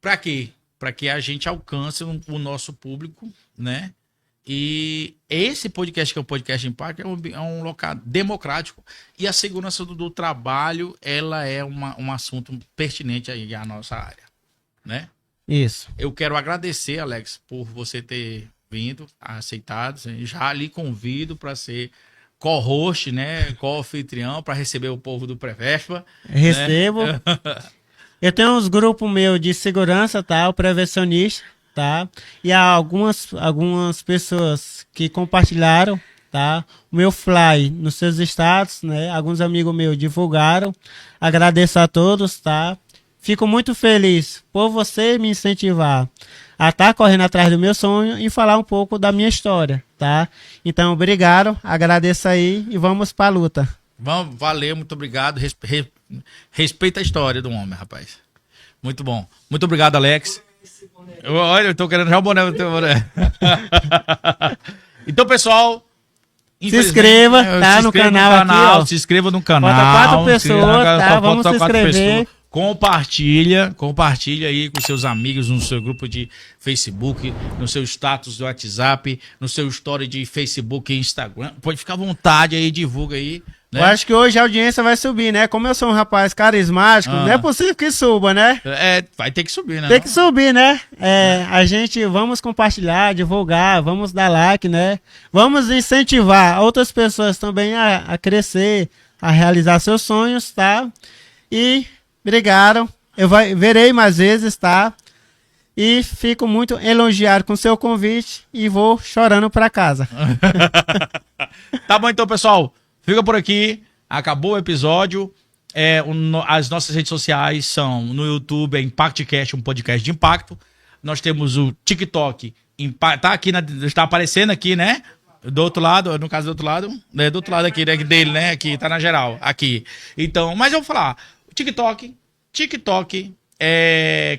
Para quê? Para que a gente alcance o nosso público, né? E esse podcast, que é o Podcast Impacto, é um local democrático, e a segurança do trabalho, ela é um assunto pertinente aí à nossa área, né? Isso. Eu quero agradecer, Alex, por você ter vindo, aceitado. Já lhe convido para ser co-host, né? Co-anfitrião, para receber o povo do Prevespa. Recebo. Né? Eu tenho uns grupos meus de segurança, tá? O prevencionista. Tá? E há algumas pessoas que compartilharam, tá? O meu fly nos seus status, né? Alguns amigos meus divulgaram. Agradeço a todos, tá? Fico muito feliz por você me incentivar a estar correndo atrás do meu sonho e falar um pouco da minha história, tá? Então, obrigado, agradeço aí e vamos pra luta. Valeu, muito obrigado. Respeita a história do homem, rapaz. Muito bom. Muito obrigado, Alex. Olha, eu tô querendo já o boné. Então, pessoal, se inscreva, tá? No canal aqui, ó. Se inscreva no canal. Falta 4 pessoas, tá? Vamos se inscrever. Compartilha aí com seus amigos no seu grupo de Facebook, no seu status do WhatsApp, no seu story de Facebook e Instagram. Pode ficar à vontade aí, divulga aí. Né? Eu acho que hoje a audiência vai subir, né? Como eu sou um rapaz carismático, não é possível que suba, né? Vai ter que subir, né? Tem que subir, né? A gente, vamos compartilhar, divulgar, vamos dar like, né? Vamos incentivar outras pessoas também a crescer, a realizar seus sonhos, tá? E obrigado. Eu verei mais vezes, tá? E fico muito elogiado com o seu convite e vou chorando para casa. Tá bom então, pessoal. Fica por aqui, acabou o episódio. As nossas redes sociais são no YouTube, ImpactCast, um podcast de impacto. Nós temos o TikTok, tá aqui, está aparecendo aqui, né? Do outro lado, no caso do outro lado, né? Do outro lado aqui, né? Dele, né? Aqui, tá na geral, aqui. Então, mas eu vou falar, TikTok,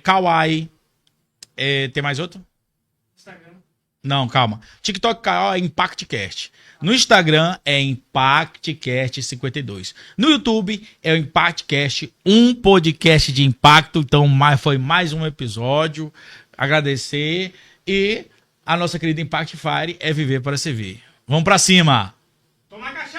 Kawaii, tem mais outro? Instagram. Não, calma. TikTok é ImpactCast. No Instagram é ImpactCast52. No YouTube é o ImpactCast, um podcast de impacto. Então foi mais um episódio. Agradecer. E a nossa querida Impact Fire é viver para servir. Vamos para cima! Toma cachaça!